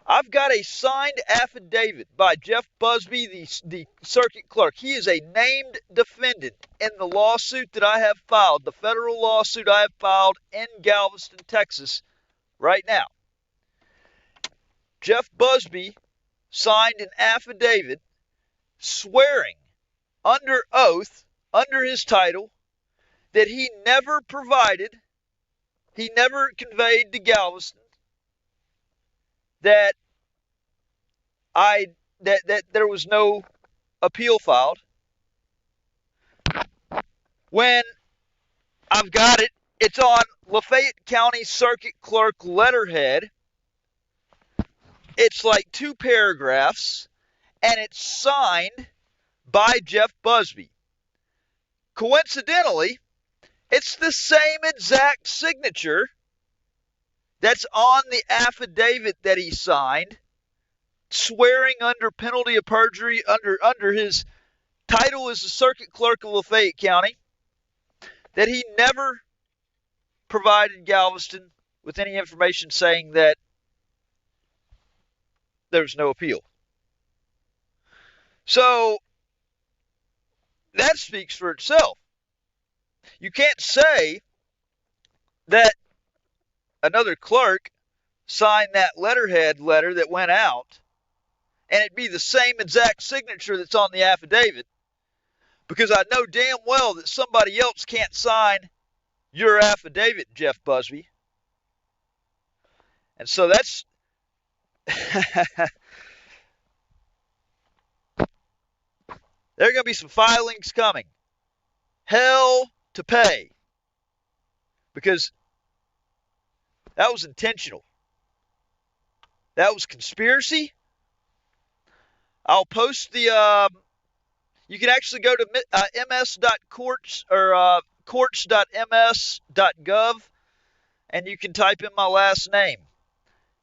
I've got a signed affidavit by Jeff Busby, the circuit clerk. He is a named defendant in the lawsuit that I have filed, the federal lawsuit I have filed in Galveston, Texas, right now. Jeff Busby signed an affidavit swearing under oath, under his title, that he never conveyed to Galveston that that there was no appeal filed, when I've got it, it's on Lafayette County Circuit Clerk letterhead. It's like 2 paragraphs, and it's signed by Jeff Busby. Coincidentally, it's the same exact signature that's on the affidavit that he signed, swearing under penalty of perjury under his title as the Circuit Clerk of Lafayette County, that he never provided Galveston with any information saying that there's no appeal. So that speaks for itself. You can't say that another clerk signed that letterhead letter that went out and it'd be the same exact signature that's on the affidavit, because I know damn well that somebody else can't sign your affidavit, Jeff Busby. And so that's there are going to be some filings coming. Hell to pay. Because that was intentional. That was conspiracy. I'll post the you can actually go to ms.courts or courts.ms.gov and you can type in my last name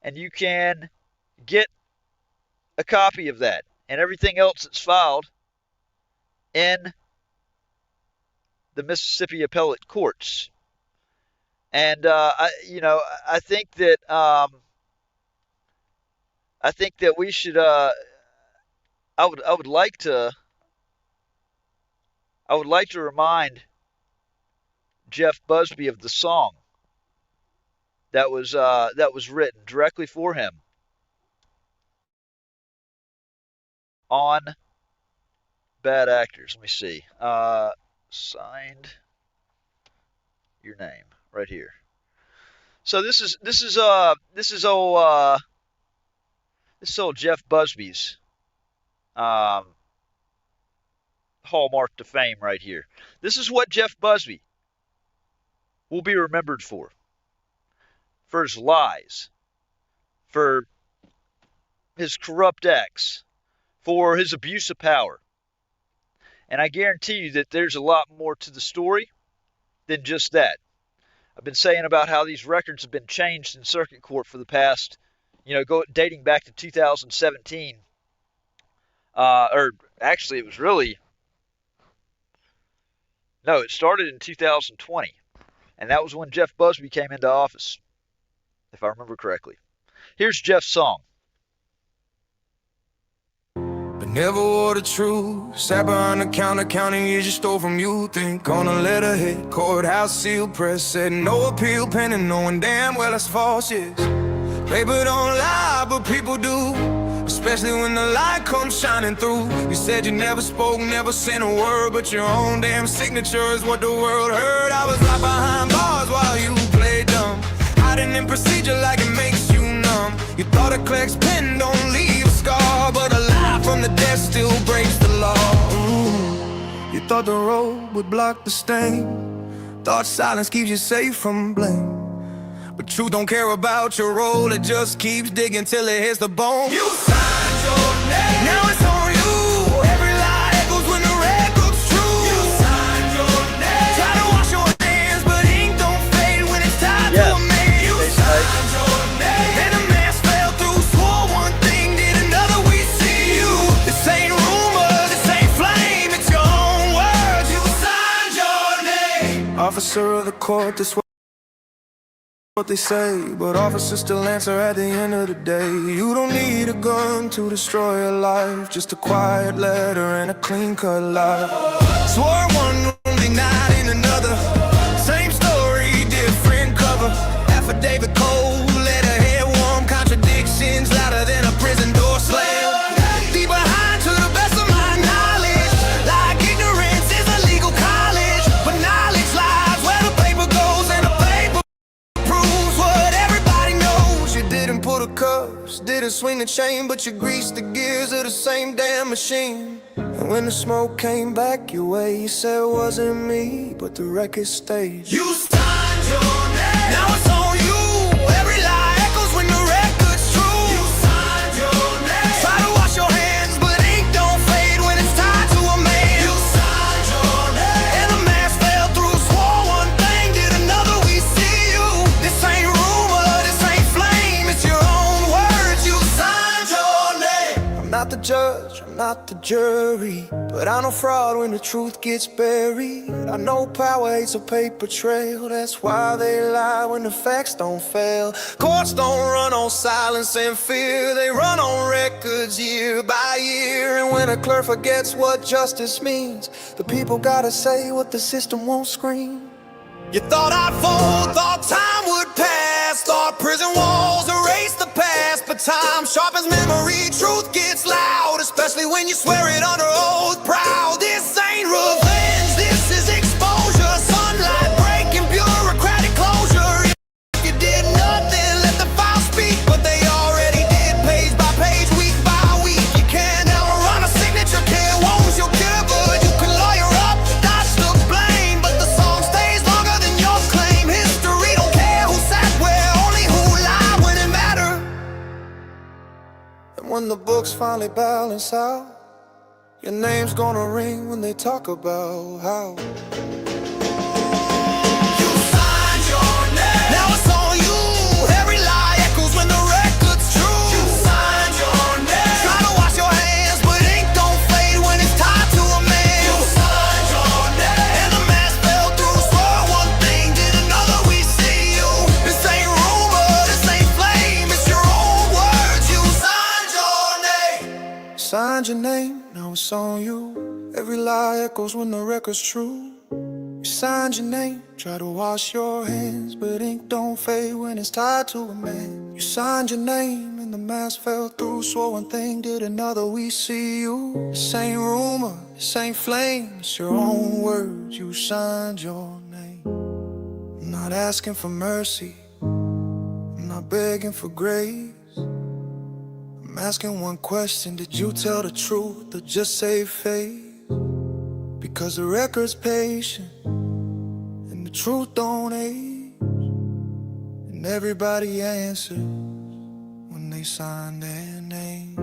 and you can get a copy of that and everything else that's filed in the Mississippi Appellate Courts. And I think that we should. I would like to remind Jeff Busby of the song that was written directly for him on Bad Actors. Let me see. Signed your name right here. So this is old Jeff Busby's hallmark to fame right here. This is what Jeff Busby will be remembered for his lies, for his corrupt acts, for his abuse of power. And I guarantee you that there's a lot more to the story than just that. I've been saying about how these records have been changed in circuit court for the past, dating back to 2017. Or actually, it started in 2020. And that was when Jeff Busby came into office, if I remember correctly. Here's Jeff's song. Never wore the truth. Sat behind the counter counting years you stole from you. Think on a letterhead, courthouse seal press, said no appeal pending, knowing damn well it's false, yes. Paper don't lie, but people do, especially when the light comes shining through. You said you never spoke, never sent a word, but your own damn signature is what the world heard. I was right behind bars while you played dumb, hiding in procedure like it makes you numb. You thought a clerk's pen don't leave a scar, but a lie from the desk still breaks the law. You thought the road would block the stain, thought silence keeps you safe from blame. But truth don't care about your role, it just keeps digging till it hits the bone. You signed your name, now it's on you. Every lie echoes when the record's true. You signed your name, try to wash your hands, but ink don't fade when it's tied to a man. You signed your name, and a mask fell through, swore one thing, did another, we see you. This ain't rumor, this ain't flame, it's your own words. You signed your name. Officer of the court, this what they say, but officers still answer at the end of the day. You don't need a gun to destroy a life, just a quiet letter and a clean-cut life. Swore one thing, not in another. Same story, different cover. Affidavit cold, letterhead warm. Contradictions louder than a prison door slam. Deep behind to the best of my knowledge, like ignorance is a legal college, but knowledge lies where the paper goes, and the paper proves what everybody knows. You didn't put a curse, didn't swing the chain, but you greased the gears of the same damn machine. And when the smoke came back your way, you said it wasn't me, but the record stayed. You signed your name. Now it's on you. Every lie echoes when the record's true. You signed your name. Try to wash your hands, but ink don't fade when it's tied to a man. You signed your name. And the mask fell through, swore one thing, did another, we see you. This ain't rumor, this ain't flame, it's your own words. You signed your name. I'm not the judge, I'm not the jury, but I know fraud when the truth gets buried. I know power hates a paper trail, that's why they lie when the facts don't fail. Courts don't run on silence and fear, they run on records year by year. And when a clerk forgets what justice means, the people gotta say what the system won't scream. You thought I'd fold, thought time would pass, thought prison walls erased the past. But time sharpens memory, truth gets loud, especially when you swear it under oath proud. This ain't revenge, this is exposure, sunlight breaking bureaucratic closure. If you did nothing, let the file speak, but they already did page by page, week by week. You can't outrun a signature, can't wounds your cure, but you can lawyer up, dodge the blame. But the song stays longer than your claim. History don't care who sat where, only who lied when it mattered. And when the books finally balance out, your name's gonna ring when they talk about how you signed your name. Now it's on you. Every lie echoes when the record's true. You signed your name. Try to wash your hands, but ink don't fade when it's tied to a man. You signed your name. And the mask fell through, swore one thing, did another, we see you. This ain't rumor, this ain't flame, it's your own words. You signed your name. Signed your name. Now it's on you. Every lie echoes when the record's true. You signed your name, try to wash your hands, but ink don't fade when it's tied to a man. You signed your name and the mask fell through, swore one thing, did another, we see you. This ain't rumor, this ain't flame, it's your own words. You signed your name. I'm not asking for mercy, I'm not begging for grace. I'm asking one question, did you tell the truth or just save face? Because the record's patient and the truth don't age, and everybody answers when they sign their name.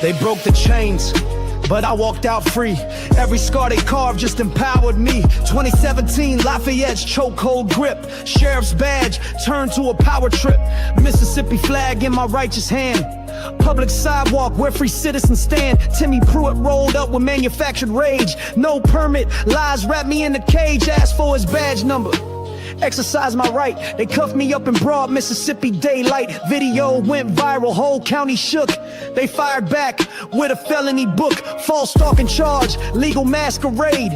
They broke the chains, but I walked out free. Every scar they carved just empowered me. 2017, Lafayette's chokehold grip. Sheriff's badge turned to a power trip. Mississippi flag in my righteous hand. Public sidewalk where free citizens stand. Timmy Pruitt rolled up with manufactured rage. No permit, lies wrapped me in a cage. Asked for his badge number, exercise my right. They cuffed me up in broad Mississippi daylight. Video went viral, whole county shook. They fired back with a felony book. False stalking charge, legal masquerade,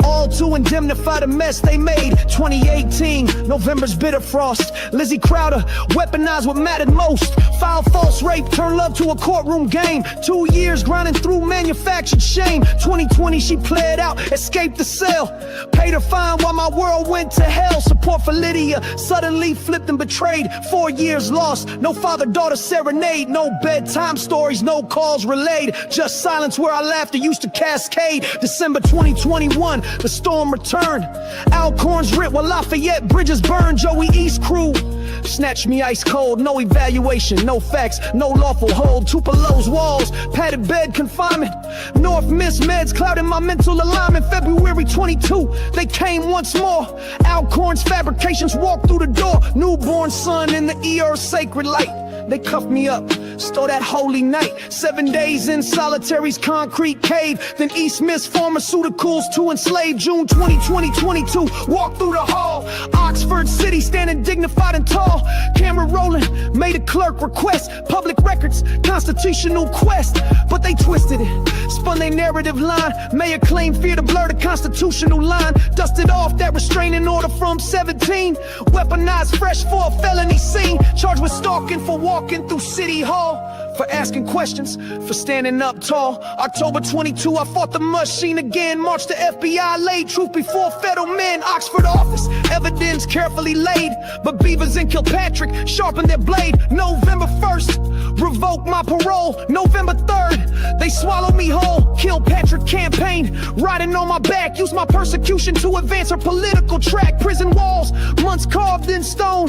all to indemnify the mess they made. 2018, November's bitter frost. Lizzie Crowder, weaponized what mattered most. Filed false rape, turned love to a courtroom game. 2 years grinding through manufactured shame. 2020, she played out, escaped the cell. Paid her fine while my world went to hell. Support for Lydia suddenly flipped and betrayed. 4 years lost, no father-daughter serenade. No bedtime stories, no calls relayed. Just silence where our laughter used to cascade. December 2021, the storm returned. Alcorns ripped while Lafayette bridges burned. Joey East crew snatched me ice cold. No evaluation, no facts, no lawful hold. Tupelo's walls, padded bed confinement. North Miss meds clouding my mental alignment. February 22, they came once more. Alcorns fabrications walked through the door. Newborn son in the ER sacred light. They cuffed me up, Stole that holy night, 7 days in solitary's concrete cave. Then East Miss Pharmaceuticals to enslave. June 2020, 22, walk through the hall. Oxford City standing dignified and tall. Camera rolling, made a clerk request. Public records, constitutional quest. But they twisted it, spun their narrative line. Mayor claimed fear to blur the constitutional line. Dusted off that restraining order from 17. Weaponized fresh for a felony scene. Charged with stalking for walking through City Hall. For asking questions, for standing up tall. October 22, I fought the machine again. Marched the FBI, laid truth before federal men. Oxford office, evidence carefully laid. But Beavers and Kilpatrick sharpened their blade. November 1st, revoked my parole. November 3rd, they swallowed me whole. Kilpatrick campaign, riding on my back. Used my persecution to advance her political track. Prison walls, months carved in stone.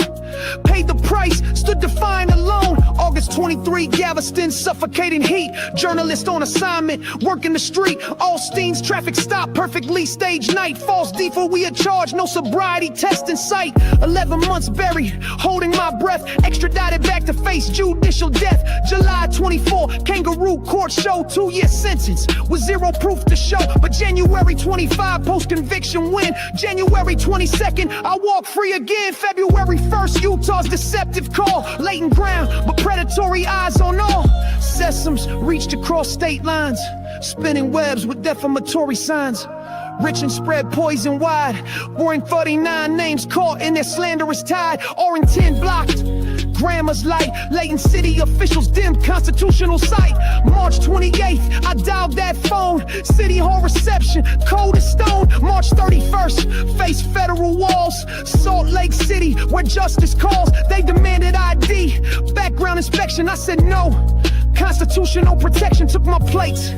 Paid the price, stood defiant alone. August 23, Galveston, suffocating heat. Journalist on assignment, working the street. Allstein's traffic stop, perfectly staged night. False default, we had charged, no sobriety test in sight. 11 months buried, holding my breath. Extradited back to face judicial death. July 24, kangaroo court show. 2-year sentence with zero proof to show. But January 25, post-conviction win. January 22nd, I walk free again. February 1st, Utah's deceptive call. Latent ground, but predatory eyes on all. Sesams reached across state lines, spinning webs with defamatory signs. Rich and spread poison wide. Warring 39 names caught in their slanderous tide. Orrington blocked, grammar's light. Latent city officials dimmed constitutional sight. March 28th, I dialed that phone. City hall reception, cold as stone. March 31st, face federal walls. Salt Lake City, where justice calls. They demanded ID, background inspection. I said no. Constitutional protection took my place.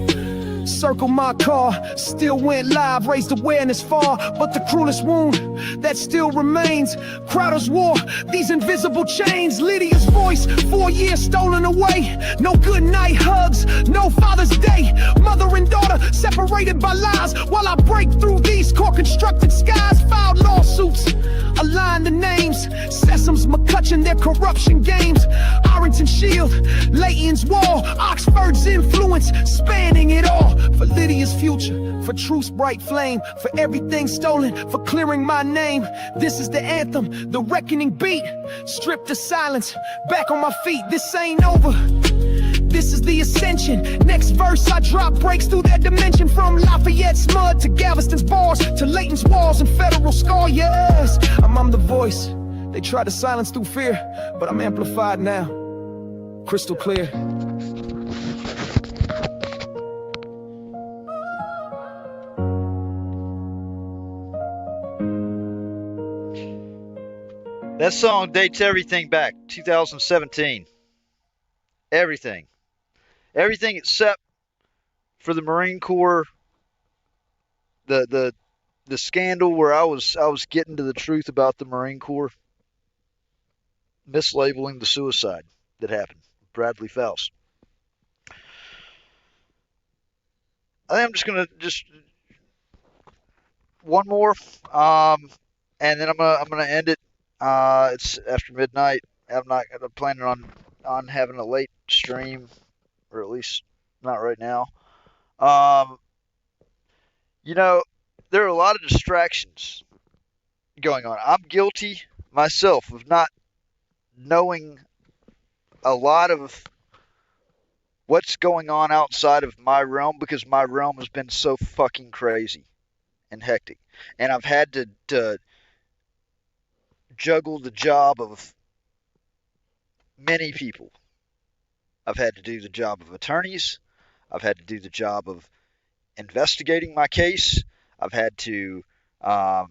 Circle my car, still went live, raised awareness far. But the cruelest wound that still remains, Crowder's war, these invisible chains. Lydia's voice, 4 years stolen away. No good night hugs, no Father's Day. Mother and daughter separated by lies. While I break through these core-constructed skies. Filed lawsuits, align the names. Sesams, McCutcheon, their corruption games. Arrington Shield, Layton's wall. Oxford's influence, spanning it all. For Lydia's future, for truth's bright flame. For everything stolen, for clearing my name. This is the anthem, the reckoning beat. Stripped to silence, back on my feet. This ain't over, this is the ascension. Next verse I drop breaks through that dimension. From Lafayette's mud to Galveston's bars, to Layton's walls and federal scar. Yes, I'm the voice they try to silence through fear, but I'm amplified now, crystal clear. That song dates everything back, 2017. Everything. Everything except for the Marine Corps, the scandal where I was getting to the truth about the Marine Corps, mislabeling the suicide that happened, Bradley Faust. I think I'm just gonna one more, and then I'm gonna end it. It's after midnight. I'm planning on having a late stream, or at least not right now. There are a lot of distractions going on. I'm guilty myself of not knowing a lot of what's going on outside of my realm, because my realm has been so fucking crazy and hectic, and I've had to juggle the job of many people. I've had to do the job of attorneys. I've had to do the job of investigating my case. I've had to, I've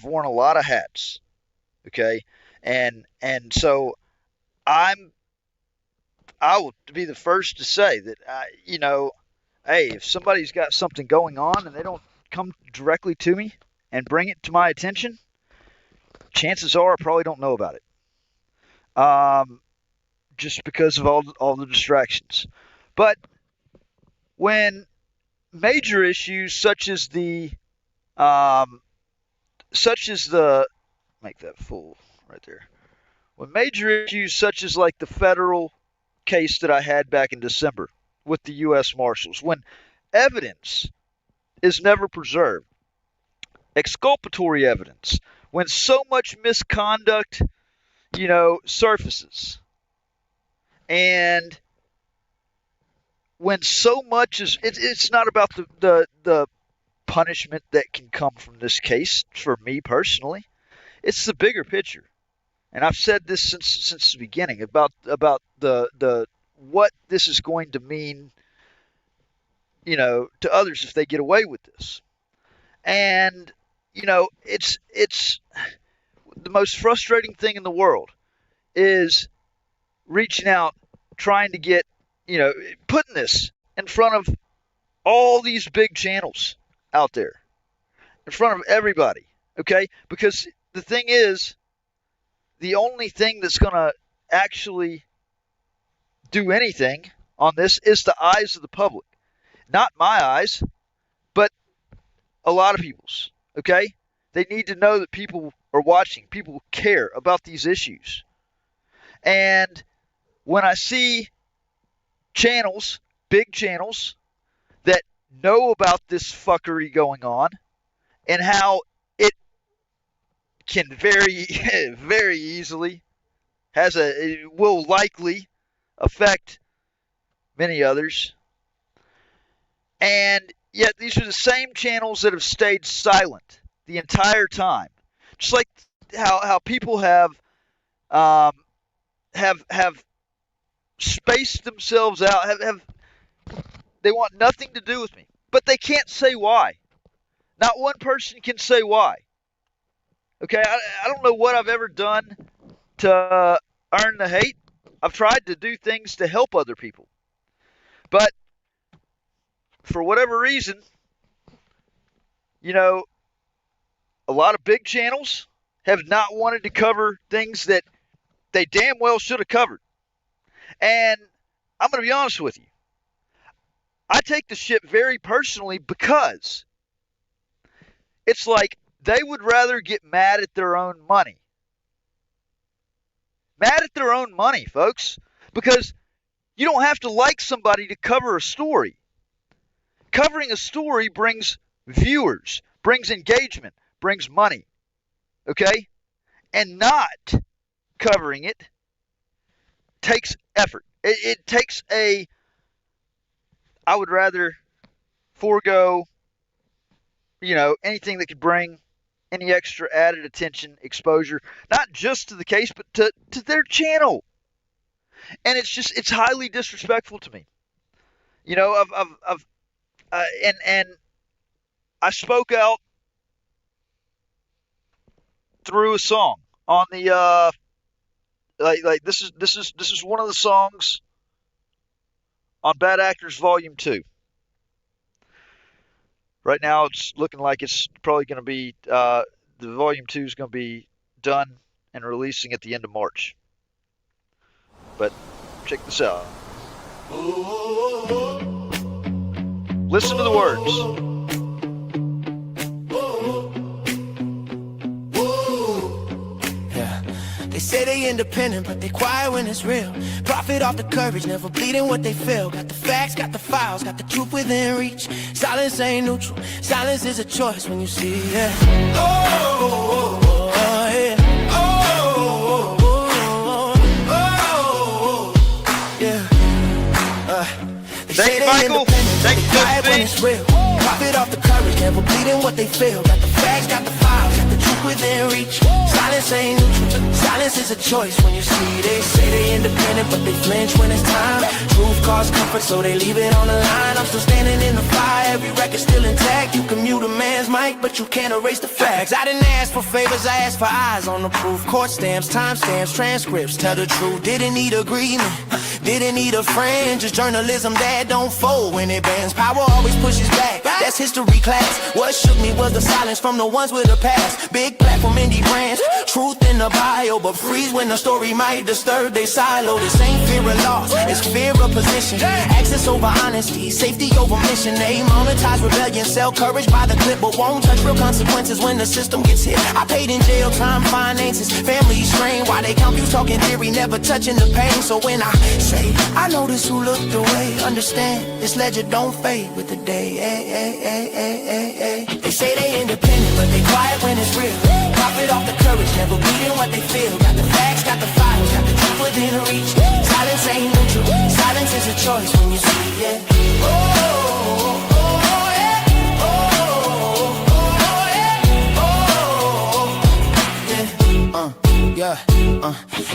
worn a lot of hats. Okay. And so I will be the first to say that, hey, if somebody's got something going on and they don't come directly to me and bring it to my attention, chances are I probably don't know about it. Just because of all the distractions. But when major issues such as the make that full right there. When major issues such as like the federal case that I had back in December with the U.S. Marshals, when evidence is never preserved, exculpatory evidence, when so much misconduct, surfaces, and when so much is, it's not about the punishment that can come from this case for me personally. It's the bigger picture. And I've said this since the beginning about the what this is going to mean, to others if they get away with this. And it's the most frustrating thing in the world is reaching out, trying to get, putting this in front of all these big channels out there, in front of everybody, okay? Because the thing is, the only thing that's going to actually do anything on this is the eyes of the public. Not my eyes, but a lot of people's, okay? They need to know that people are watching, people care about these issues. And when I see channels, big channels, that know about this fuckery going on and how it can very, very easily it will likely affect many others. And yet these are the same channels that have stayed silent the entire time. Just like how people have spaced themselves out, they want nothing to do with me, but they can't say why. Not one person can say why. Okay, I don't know what I've ever done to earn the hate. I've tried to do things to help other people, but for whatever reason, a lot of big channels have not wanted to cover things that they damn well should have covered. And I'm going to be honest with you. I take the shit very personally because it's like they would rather get mad at their own money. Mad at their own money, folks. Because you don't have to like somebody to cover a story. Covering a story brings viewers, brings engagement, brings money. Okay? And not covering it takes effort. It takes I would rather forego, anything that could bring any extra added attention, exposure, not just to the case, but to their channel. And it's highly disrespectful to me. And I spoke out through a song on the this is one of the songs on Bad Actors Volume 2. Right now it's looking like it's probably going to be the Volume 2 is going to be done and releasing at the end of March. But check this out. Listen to the words. They say they independent, but they quiet when it's real. Profit off the courage, never bleeding what they feel. Got the facts, got the files, got the truth within reach. Silence ain't neutral, silence is a choice when you see it. Yeah. Yeah. They say they independent, but they quiet when it's real. Profit off the courage, never bleeding what they feel. Got the facts, got the files, got the truth within reach. Silence ain't neutral, silence is a choice when you see. They say they independent, but they flinch when it's time. Truth cause comfort, so they leave it on the line. I'm still standing in the fire, every record still intact. You can mute a man's mic, but you can't erase the facts. I didn't ask for favors, I asked for eyes on the proof. Court stamps, time stamps, transcripts, tell the truth. Didn't need agreement, didn't need a friend. Just journalism that don't fold when it bends. Power always pushes back, that's history class. What shook me was the silence from the ones with a past. Big platform, indie brands, truth in the bio, but freeze when the story might disturb their silo. This ain't fear of loss, it's fear of position. Access over honesty, safety over mission. They monetize rebellion, sell courage by the clip, but won't touch real consequences when the system gets hit. I paid in jail time, finances, family strain. Why they count you talking theory, never touching the pain. So when I say, I notice who looked away, understand this ledger don't fade with the day. They say they independent, but they quiet when it's real. Profit off the courage, never beating what they feel. Got the facts, got the files, got the truth within reach. Silence ain't neutral, silence is a choice when you see it.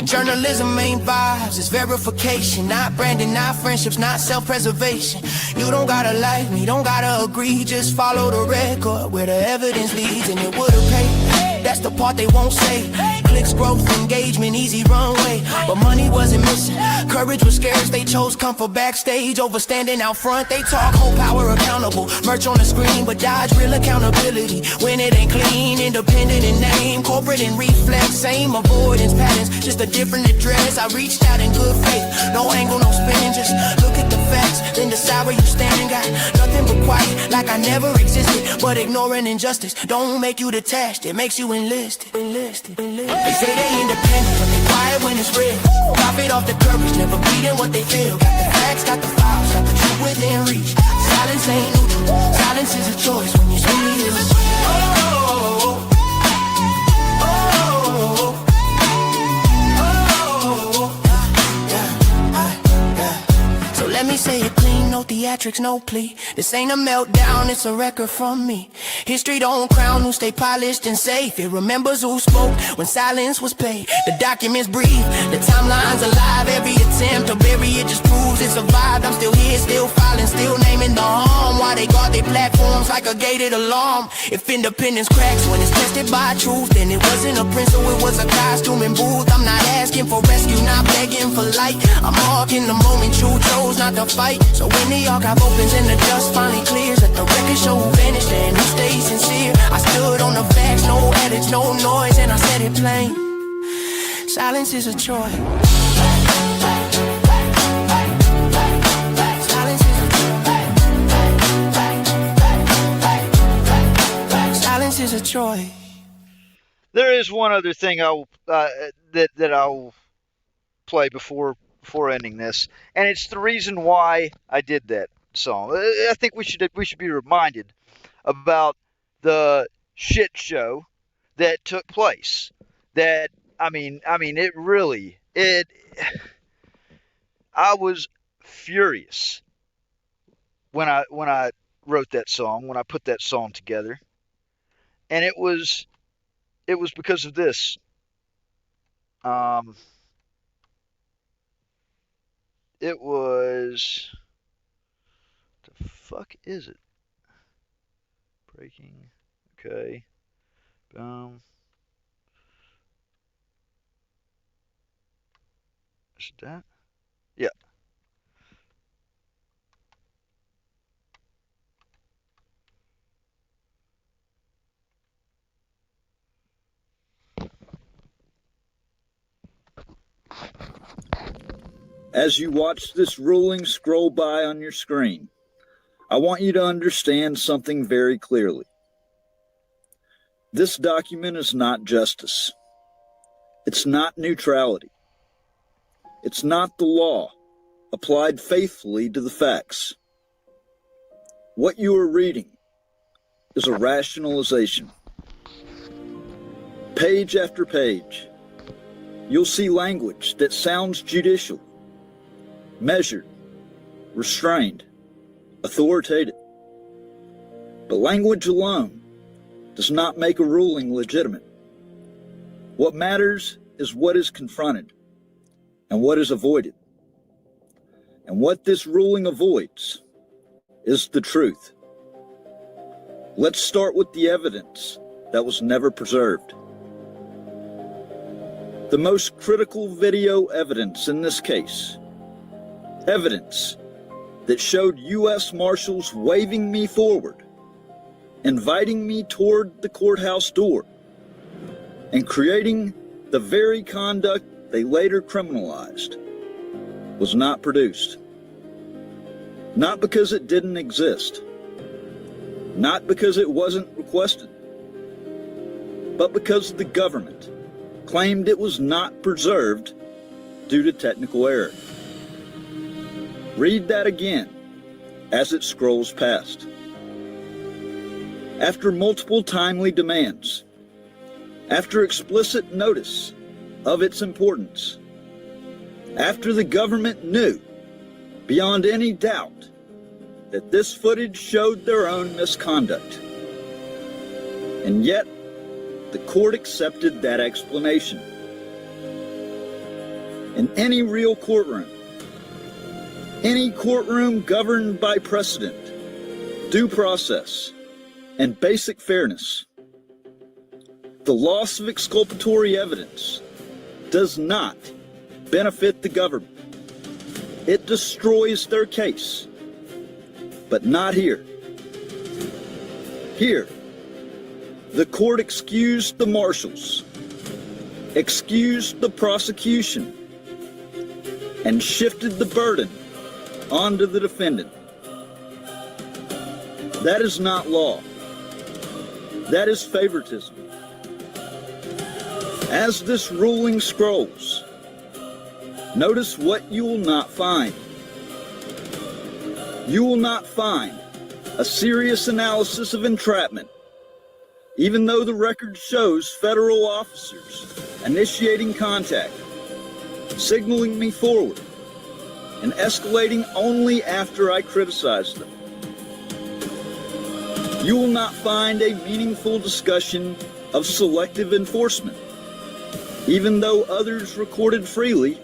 Journalism ain't vibes, it's verification. Not branding, not friendships, not self-preservation. You don't gotta like me, don't gotta agree. Just follow the record where the evidence leads, and it would've paid. That's the part they won't say. Clicks, growth, engagement, easy runway. But money wasn't missing, courage was scarce. They chose comfort backstage over standing out front. They talk whole power accountable, merch on the screen, but dodge real accountability when it ain't clean. Independent in name, corporate in reflex. Same avoidance patterns, just a different address. I reached out in good faith, no angle, no spin. Just look at the facts, then decide where you stand. Got nothing but quiet, like I never existed. But ignoring injustice don't make you detached, it makes you enlisted. They say they independent, but they quiet when it's real. Profit off the courage, never beating what they feel. Got the facts, got the files, got the truth within reach. Silence ain't neutral, silence is a choice when you see it. Let me say it clean, no theatrics, no plea. This ain't a meltdown, it's a record from me. History don't crown who stay polished and safe. It remembers who spoke when silence was paid. The documents breathe, the timeline's alive. Every attempt to bury it just proves it survived. I'm still here, still filing, still naming the harm. Why they guard their platforms like a gated alarm. If independence cracks when it's tested by truth, then it wasn't a prince, so it was a costume and booth. I'm not asking for rescue, not begging for light. I'm marking the moment you chose not to fight. So when the archive opens and the dust finally clears, let the record show who vanished and who stayed sincere. I stood on the facts, no edits, no noise, and I said it plain. Silence is a choice. Silence is a choice. There is one other thing I'll that I'll play before ending this, and it's the reason why I did that song. I think we should be reminded about the shit show that took place. That I mean, I was furious when I wrote that song, when I put that song together, and it was because of this. It was, what the fuck is it? Breaking, okay, boom. Is it that? Yeah. As you watch this ruling scroll by on your screen, I want you to understand something very clearly. This document is not justice. It's not neutrality. It's not the law applied faithfully to the facts. What you are reading is a rationalization. Page after page, you'll see language that sounds judicial, measured, restrained, authoritative. But language alone does not make a ruling legitimate. What matters is what is confronted and what is avoided. And what this ruling avoids is the truth. Let's start with the evidence that was never preserved. The most critical video evidence in this case, evidence that showed U.S. Marshals waving me forward, inviting me toward the courthouse door, and creating the very conduct they later criminalized was not produced. Not because it didn't exist, not because it wasn't requested, but because the government claimed it was not preserved due to technical error. Read that again as it scrolls past. After multiple timely demands, after explicit notice of its importance, after the government knew beyond any doubt that this footage showed their own misconduct, and yet the court accepted that explanation. In any real courtroom, any courtroom governed by precedent, due process, and basic fairness, the loss of exculpatory evidence does not benefit the government. It destroys their case, but not here. Here, the court excused the marshals, excused the prosecution, and shifted the burden onto the defendant. That is not law. That is favoritism. As this ruling scrolls, notice what you will not find. You will not find a serious analysis of entrapment, even though the record shows federal officers initiating contact, signaling me forward, and escalating only after I criticized them. You will not find a meaningful discussion of selective enforcement, even though others recorded freely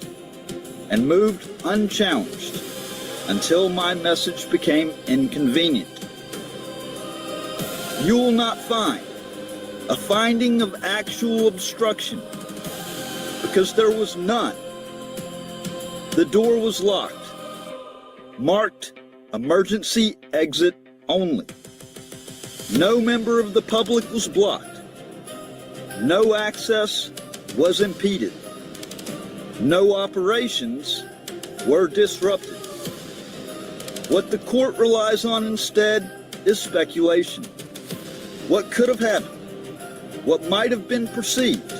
and moved unchallenged until my message became inconvenient. You will not find a finding of actual obstruction, because there was none. The door was locked, marked emergency exit only. No member of the public was blocked. No access was impeded. No operations were disrupted. What the court relies on instead is speculation. What could have happened? What might have been perceived?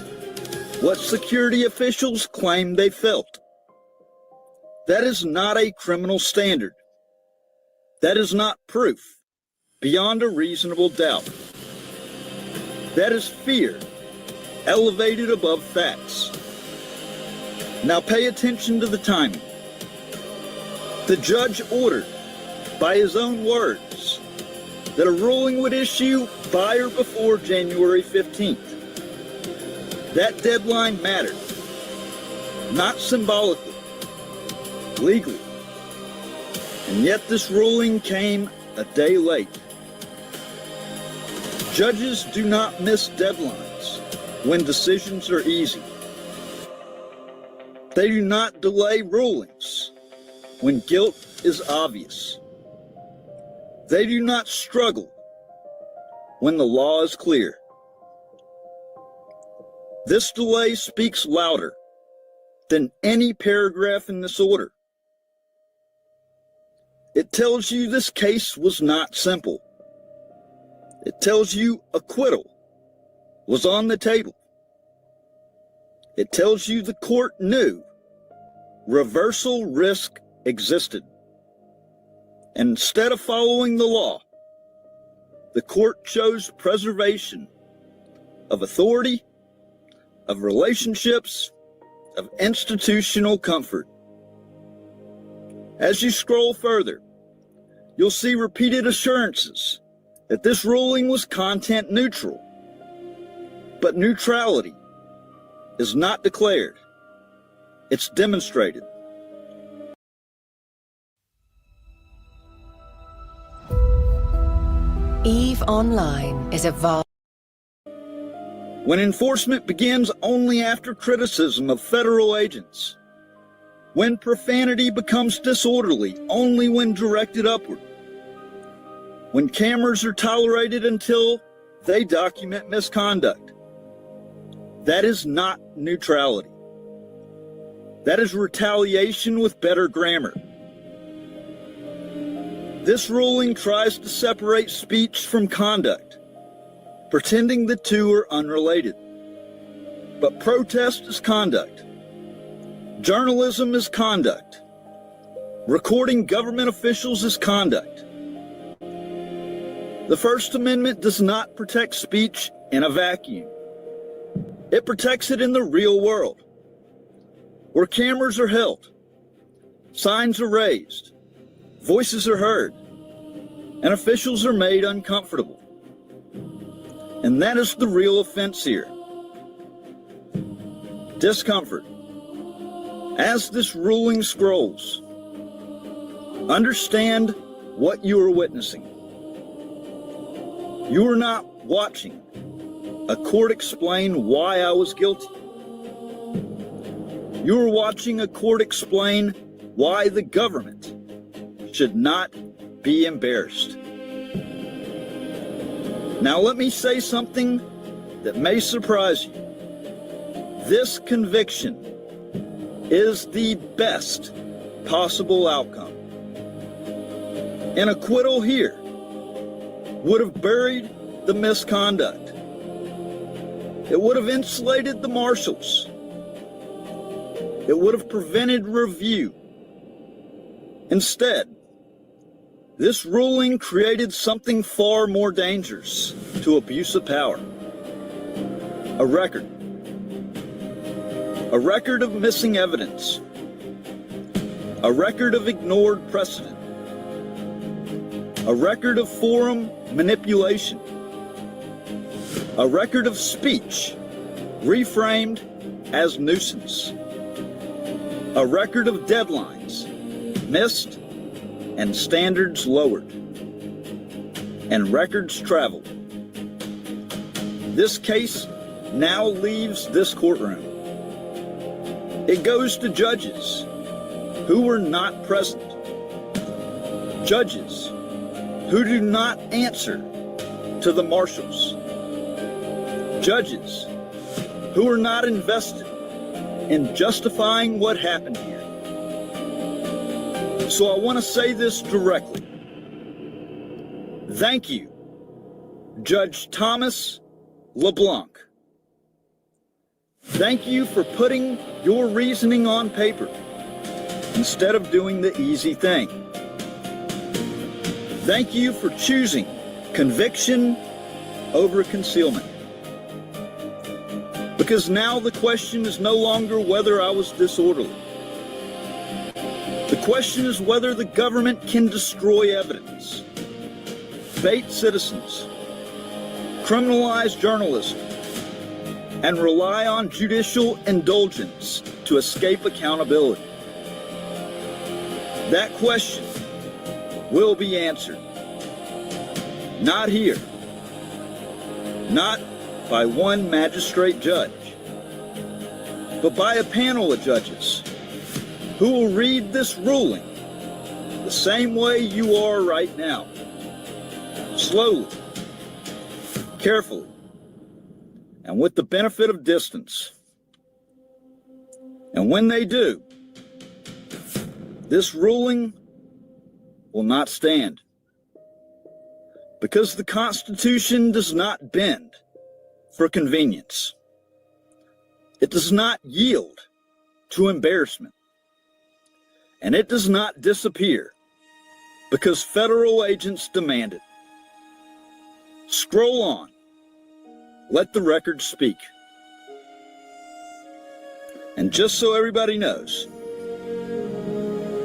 What security officials claim they felt? That is not a criminal standard. That is not proof beyond a reasonable doubt. That is fear elevated above facts. Now pay attention to the timing. The judge ordered, by his own words, that a ruling would issue by or before January 15th. That deadline mattered, not symbolically, legally. And yet this ruling came a day late. Judges do not miss deadlines when decisions are easy. They do not delay rulings when guilt is obvious. They do not struggle when the law is clear. This delay speaks louder than any paragraph in this order. It tells you this case was not simple. It tells you acquittal was on the table. It tells you the court knew reversal risk existed. And instead of following the law, the court chose preservation of authority, of relationships, of institutional comfort. As you scroll further, you'll see repeated assurances that this ruling was content neutral. But neutrality is not declared. It's demonstrated. EVE Online is a When enforcement begins only after criticism of federal agents, when profanity becomes disorderly only when directed upward, when cameras are tolerated until they document misconduct, That is not neutrality. That is retaliation with better grammar. This ruling tries to separate speech from conduct, pretending the two are unrelated. But protest is conduct. Journalism is conduct. Recording government officials is conduct. The First Amendment does not protect speech in a vacuum. It protects it in the real world, where cameras are held, signs are raised, voices are heard, and officials are made uncomfortable. And that is the real offense here. Discomfort. As this ruling scrolls, understand what you are witnessing. You are not watching a court explain why I was guilty. You are watching a court explain why the government should not be embarrassed. Now let me say something that may surprise you. This conviction is the best possible outcome. An acquittal here would have buried the misconduct. It would have insulated the marshals. It would have prevented review. Instead, this ruling created something far more dangerous to abuse of power. A record. A record of missing evidence. A record of ignored precedent. A record of forum manipulation. A record of speech reframed as nuisance. A record of deadlines missed and standards lowered. And records traveled. This case now leaves this courtroom. It goes to judges who were not present. Judges who do not answer to the marshals. Judges who are not invested in justifying what happened here. So I want to say this directly. Thank you, Judge Thomas LeBlanc. Thank you for putting your reasoning on paper instead of doing the easy thing. Thank you for choosing conviction over concealment. Because now the question is no longer whether I was disorderly. The question is whether the government can destroy evidence, bait citizens, criminalize journalism, and rely on judicial indulgence to escape accountability. That question will be answered. Not here. Not by one magistrate judge, but by a panel of judges who will read this ruling the same way you are right now. Slowly, carefully, and with the benefit of distance. And when they do, this ruling will not stand. Because the Constitution does not bend for convenience. It does not yield to embarrassment. And it does not disappear because federal agents demand it. Scroll on. Let the record speak. And just so everybody knows,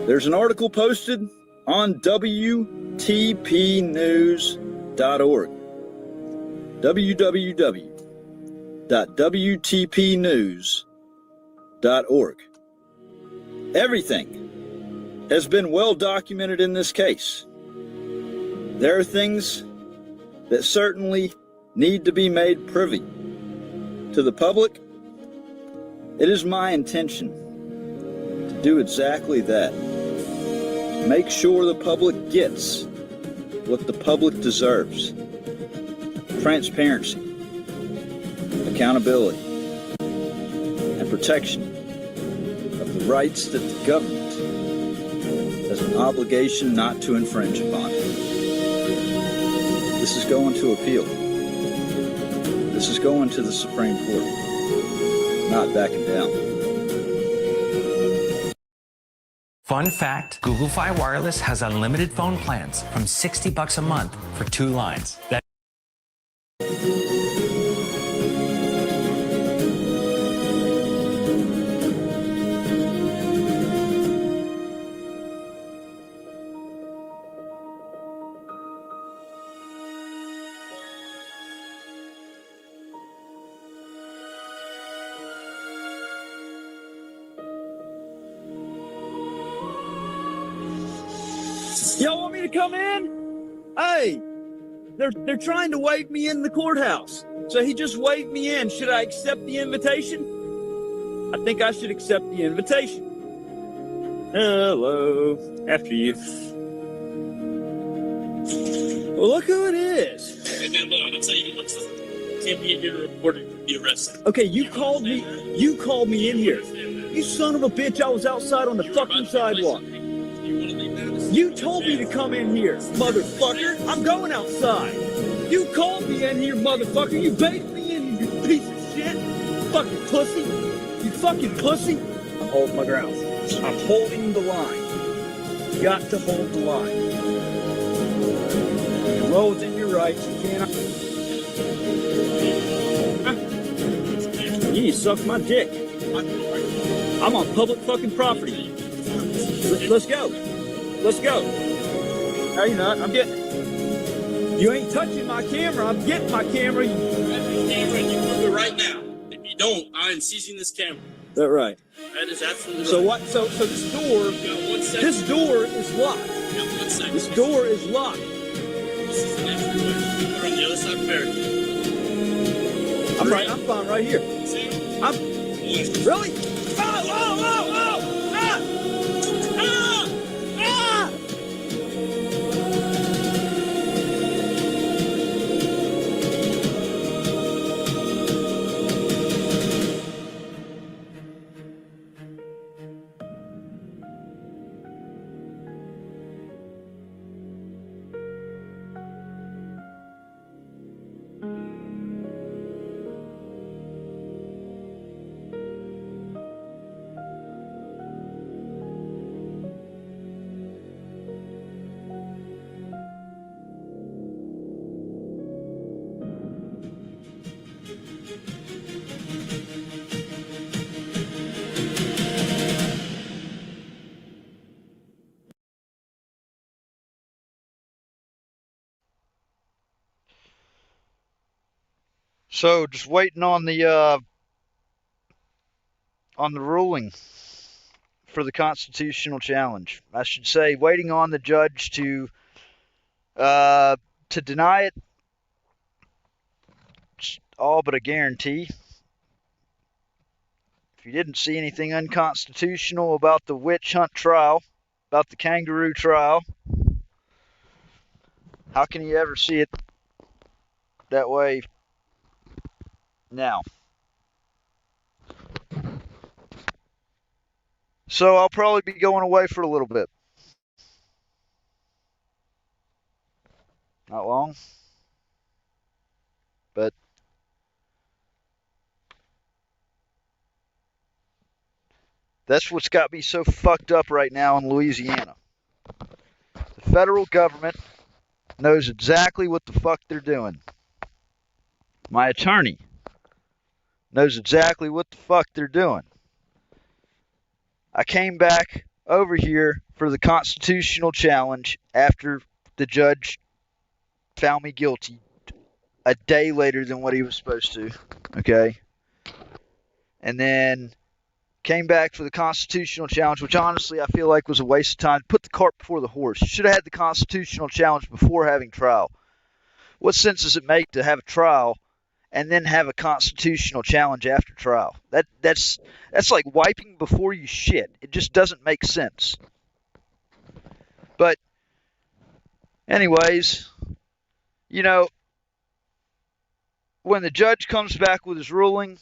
there's an article posted on WTPnews.org. www.wtpnews.org. Everything has been well documented in this case. There are things that certainly need to be made privy to the public. It is my intention to do exactly that. Make sure the public gets what the public deserves. Transparency, accountability, and protection of the rights that the government has an obligation not to infringe upon. This is going to appeal. This is going to the Supreme Court. Not backing down. Fun fact, Google Fi Wireless has unlimited phone plans from $60 a month for 2 lines. Y'all want me to come in? Hey, they're trying to wave me in the courthouse. So he just waved me in. Should I accept the invitation? I think I should accept the invitation. Hello. After you. Well, look who it is. Hey, man, look, I'll tell you, can't be in here reporting for the arrest. Okay, you called me in here. You son of a bitch, I was outside on the fucking sidewalk. You told me to come in here, motherfucker. I'm going outside. You called me in here, motherfucker. You baited me in, you piece of shit. Fucking pussy. You fucking pussy. I'm holding my ground. I'm holding the line. You got to hold the line. You're well within your rights. You cannot. You need to suck my dick. I'm on public fucking property. Let's go. Let's go. No, you're not. I'm getting it. You ain't touching my camera. I'm getting my camera. You grab your camera and you move it right now. If you don't, I am seizing this camera. Is that right? That is absolutely So right. what? So this door. This door is locked. This door is locked. This is an entryway. We're on the other side of the barricade. I'm right. I'm fine right here. I'm really. Oh! Oh! Oh! Oh! Ah! Ah! Ah! So just waiting on the ruling for the constitutional challenge. I should say waiting on the judge to deny it. It's all but a guarantee. If you didn't see anything unconstitutional about the witch hunt trial, about the kangaroo trial, how can you ever see it that way now? So I'll probably be going away for a little bit. Not long. But that's what's got me so fucked up right now in Louisiana. The federal government knows exactly what the fuck they're doing. My attorney knows exactly what the fuck they're doing. I came back over here for the constitutional challenge after the judge found me guilty a day later than what he was supposed to. Okay? And then came back for the constitutional challenge, which honestly I feel like was a waste of time. Put the cart before the horse. You should have had the constitutional challenge before having trial. What sense does it make to have a trial and then have a constitutional challenge after trial? That's like wiping before you shit. It just doesn't make sense. But anyways, you know, when the judge comes back with his ruling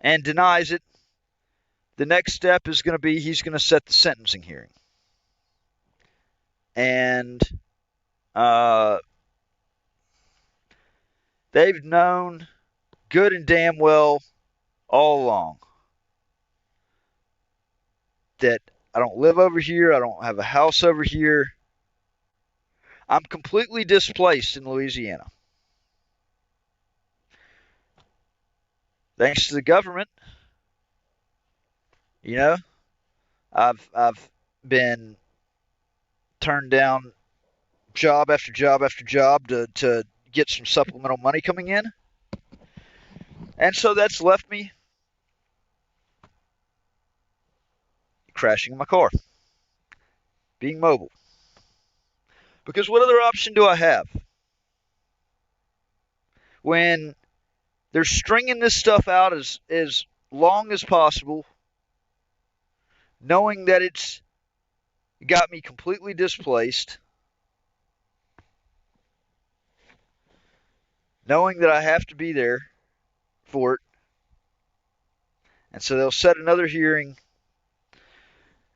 and denies it, the next step is going to be he's going to set the sentencing hearing. And they've known good and damn well all along that I don't live over here. I don't have a house over here. I'm completely displaced in Louisiana. Thanks to the government, you know, I've been turned down job after job after job to get some supplemental money coming in. And so that's left me crashing in my car, being mobile. Because what other option do I have? When they're stringing this stuff out as long as possible, knowing that it's got me completely displaced, knowing that I have to be there for it. And so they'll set another hearing,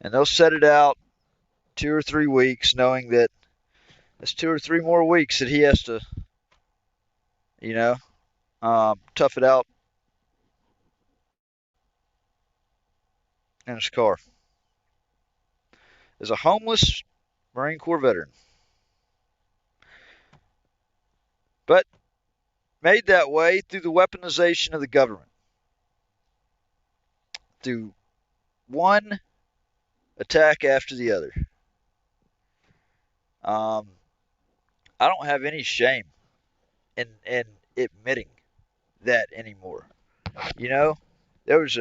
and they'll set it out 2 or 3 weeks, knowing that it's 2 or 3 more weeks that he has to, tough it out in his car. As a homeless Marine Corps veteran. But made that way through the weaponization of the government. Through one attack after the other. I don't have any shame in admitting that anymore. That was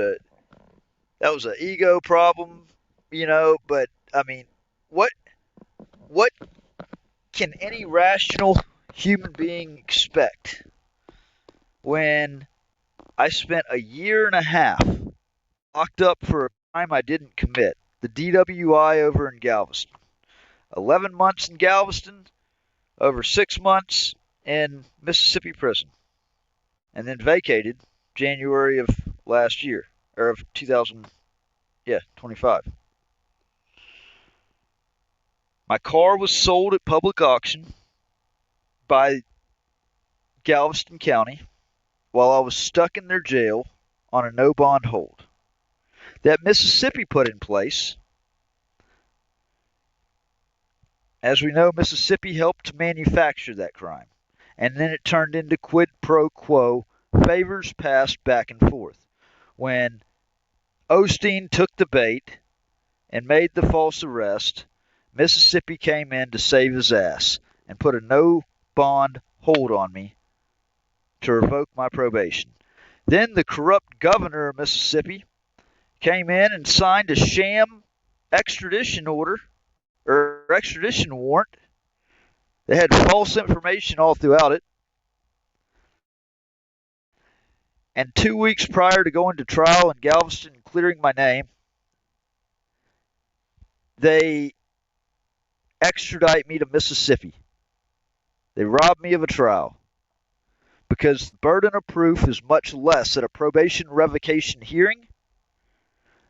an ego problem, but I mean, what can any rational human being expect when I spent a year and a half locked up for a crime I didn't commit, the DWI over in Galveston. 11 months in Galveston, over 6 months in Mississippi prison, and then vacated January of last year, or of 2025. My car was sold at public auction by Galveston County while I was stuck in their jail on a no bond hold that Mississippi put in place. As we know, Mississippi helped to manufacture that crime, and then it turned into quid pro quo, favors passed back and forth. When Osteen took the bait and made the false arrest, Mississippi came in to save his ass and put a no bond hold on me to revoke my probation. Then the corrupt governor of Mississippi came in and signed a sham extradition order or extradition warrant. They had false information all throughout it. And 2 weeks prior to going to trial in Galveston and clearing my name, they extradite me to Mississippi. They rob me of a trial because the burden of proof is much less at a probation revocation hearing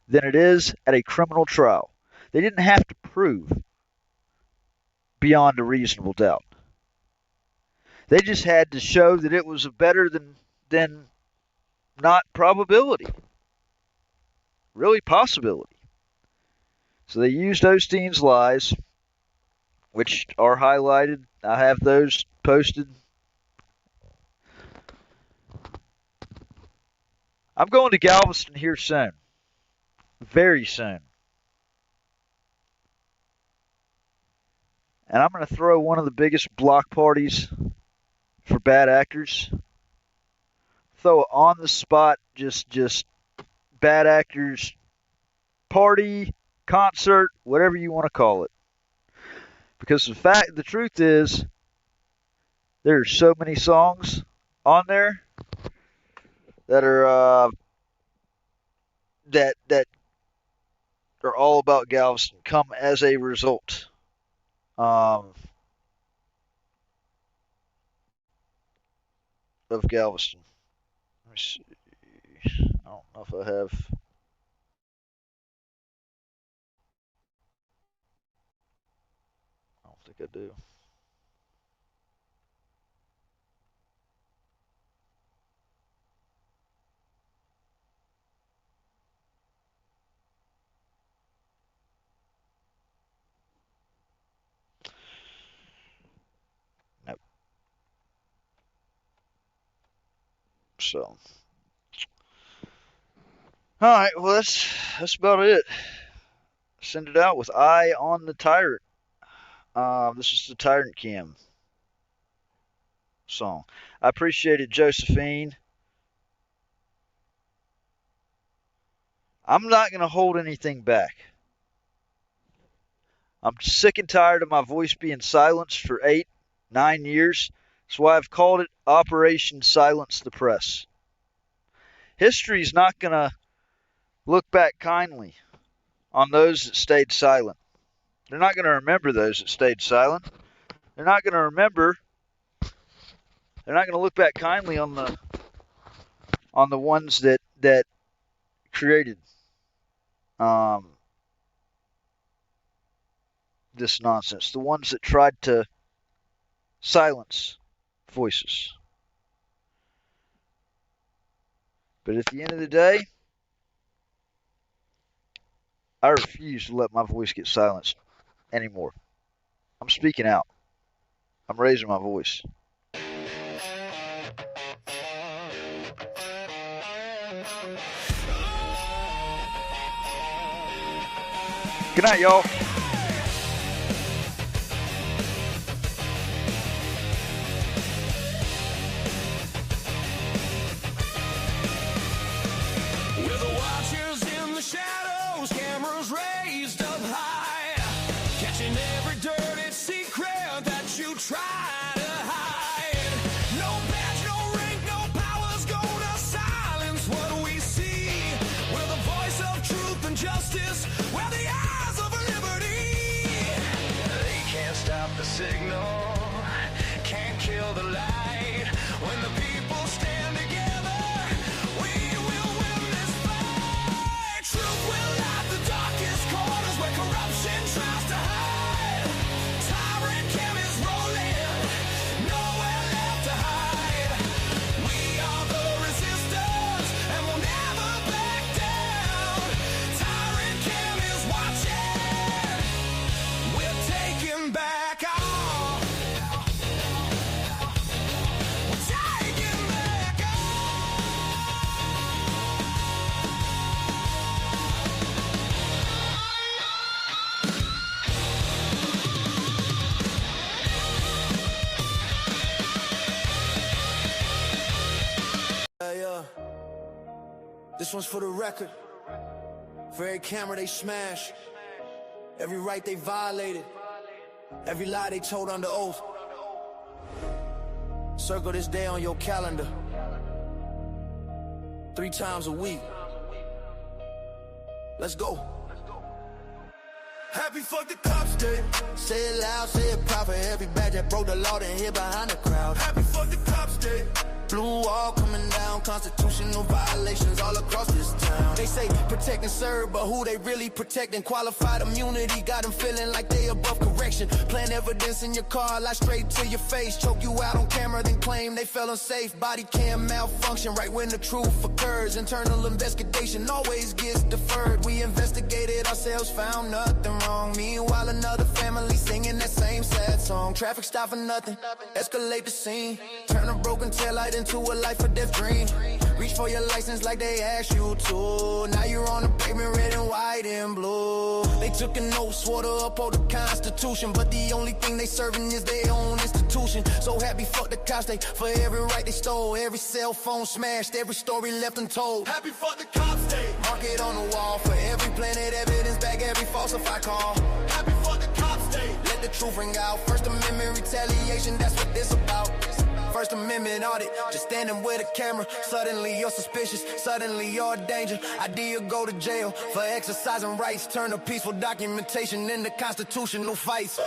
than it is at a criminal trial. They didn't have to prove beyond a reasonable doubt. They just had to show that it was a better than not probability, really possibility. So they used Osteen's lies, which are highlighted. I have those posted. I'm going to Galveston here soon. Very soon. And I'm going to throw one of the biggest block parties for bad actors. Throw it on the spot, just bad actors party, concert, whatever you want to call it. Because the truth is, there's so many songs on there that are that are all about Galveston. Come as a result. Of Galveston. Let me see. I don't I have. I don't think I do. Nope. So. All right, well, that's about it. Send it out with Eye on the Tyrant. This is the Tyrant Cam song. I appreciate it, Josephine. I'm not going to hold anything back. I'm sick and tired of my voice being silenced for 8-9 years. That's why I've called it Operation Silence the Press. History's not going to look back kindly on those that stayed silent. They're not going to remember those that stayed silent. They're not going to look back kindly on the ones that created this nonsense. The ones that tried to silence voices. But at the end of the day, I refuse to let my voice get silenced anymore. I'm speaking out. I'm raising my voice. Good night, y'all. With the watchers in the shadows, cameras raised up high, catching every dirty secret that you try to hide. No badge, no rank, no power's gonna silence what we see. We're the voice of truth and justice, we're the eyes of liberty. They can't stop the signal, can't kill the light. When the people stand together, we will win this fight. Truth will light the darkest corners where corruption tries to hide. Tyrant cam is rolling, nowhere left to hide. We are the resistance and we'll never back down. Tyrant cam is watching, we're taking back all. We're taking back Yeah. This one's for the record. For every camera they smash, every right they violated, every lie they told under oath. Circle this day on your calendar 3 times a week. Let's go. Happy fuck the cops day. Say it loud, say it proud for every badge that broke the law and hid behind the crowd. Happy fuck the cops day. Blue wall coming down, constitutional violations all across this town. They say protect and serve, but who they really protecting? Qualified immunity got them feeling like they above correction. Plant evidence in your car, lie straight to your face. Choke you out on camera, then claim they fell unsafe. Body cam malfunction right when the truth occurs. Internal investigation always gets deferred. We investigated ourselves, found nothing wrong. Meanwhile, another family singing that same sad song. Traffic stop for nothing, escalate the scene. Turn a broken taillight into a life or death dream. Reach for your license like they asked you to. Now you're on the pavement, red and white and blue. They took an oath, swore to uphold the Constitution, but the only thing they serving is their own institution. So happy fuck the cops day for every right they stole, every cell phone smashed, every story left untold. Happy fuck the cops day. Mark it on the wall for every planted evidence, back every falsified call. Happy fuck the cops day. Let the truth ring out. First Amendment retaliation, that's what this about. First Amendment audit, just standing with a camera. Suddenly you're suspicious, suddenly you're a danger. Idea go to jail for exercising rights. Turn a peaceful documentation into constitutional fights.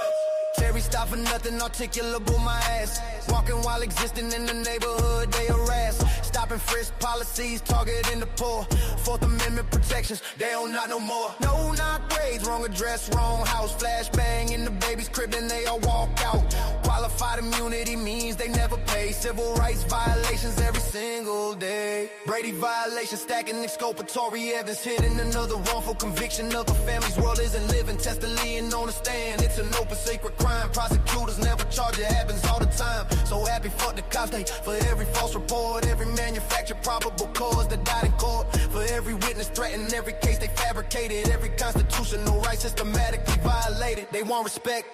Terry stop for nothing, articulable my ass. Walking while existing in the neighborhood they harass. stop and frisk policies targeting the poor. Fourth Amendment protections, they don't not no more. No knock raids, wrong address, wrong house. Flashbang in the baby's crib and they all walk out. Qualified immunity means they never pay. Civil rights violations every single day. Brady violations stacking exculpatory evidence, hidden another wrongful conviction of a family's world isn't living. Testily and on the stand, it's an open secret crime. Prosecutors never charge, it happens all the time. So happy fuck the cops day for every false report, every manufactured probable cause that died in court, for every witness threatened, every case they fabricated, every constitutional right systematically violated. They want respect,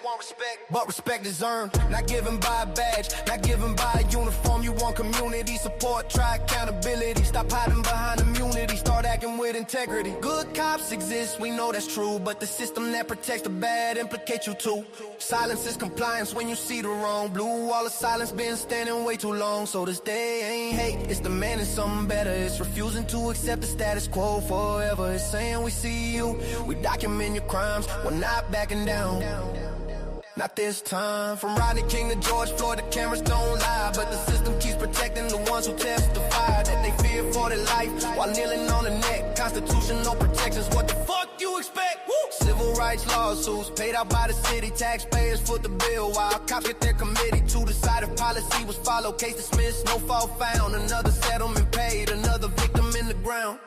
but respect is earned, not given by a badge, not given by a uniform. You want community support, try accountability, stop hiding behind immunity, start acting with integrity. Good cops exist, we know that's true, but the system that protects the bad implicates you too. Silence is compliance when you see the wrong. Blue wall of silence been standing way too long. So this day ain't hate, it's demanding something better. It's refusing to accept the status quo forever. It's saying we see you, we document your crimes, we're not backing down. Not this time. From Rodney King to George Floyd, the cameras don't lie, but the system keeps protecting the ones who testify that they fear for their life while kneeling on the neck. Constitutional protections, what the fuck you expect? Woo! Civil rights lawsuits paid out by the city, taxpayers foot the bill while cops get their committee to decide if policy was followed. Case dismissed, no fault found. Another settlement paid, another victim in the ground.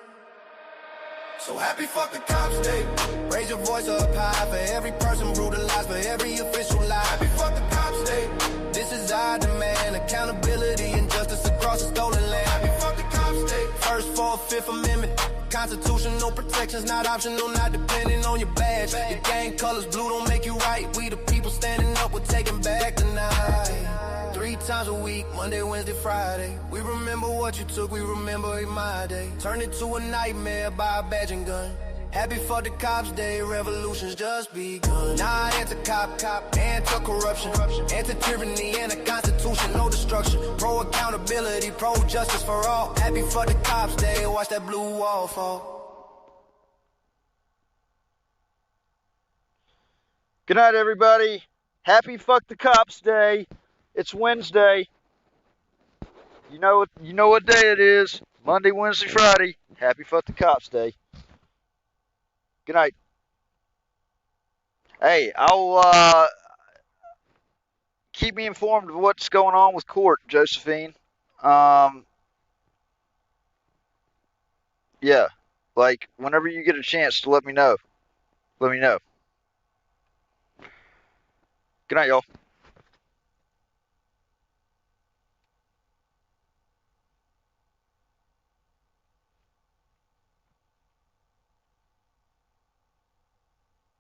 So happy fuck the cops day. Raise your voice up high for every person brutalized, for every official lie. Happy fuck the cops day. This is our demand, accountability and justice across the stolen land. Happy fuck the cops day. First, fourth, fifth amendment. Constitutional protections not optional, not depending on your badge. Your gang colors blue don't make you right. We the people standing up, we're taking back tonight. 3 times a week, Monday, Wednesday, Friday. We remember what you took, we remember it my day. Turned it to a nightmare by a badge and gun. Happy for the cops day, revolution's just begun. Nah, anti-cop, anti-corruption, anti-tyranny and a constitution, no destruction. Pro-accountability, pro-justice for all. Happy for the cops day, watch that blue wall fall. Good night, everybody. Happy Fuck the Cops Day. It's Wednesday. You know what day it is. Monday, Wednesday, Friday. Happy Fuck the Cops Day. Good night. Hey, I'll keep me informed of what's going on with court, Josephine. Yeah, like whenever you get a chance to let me know. Let me know. Good night, y'all.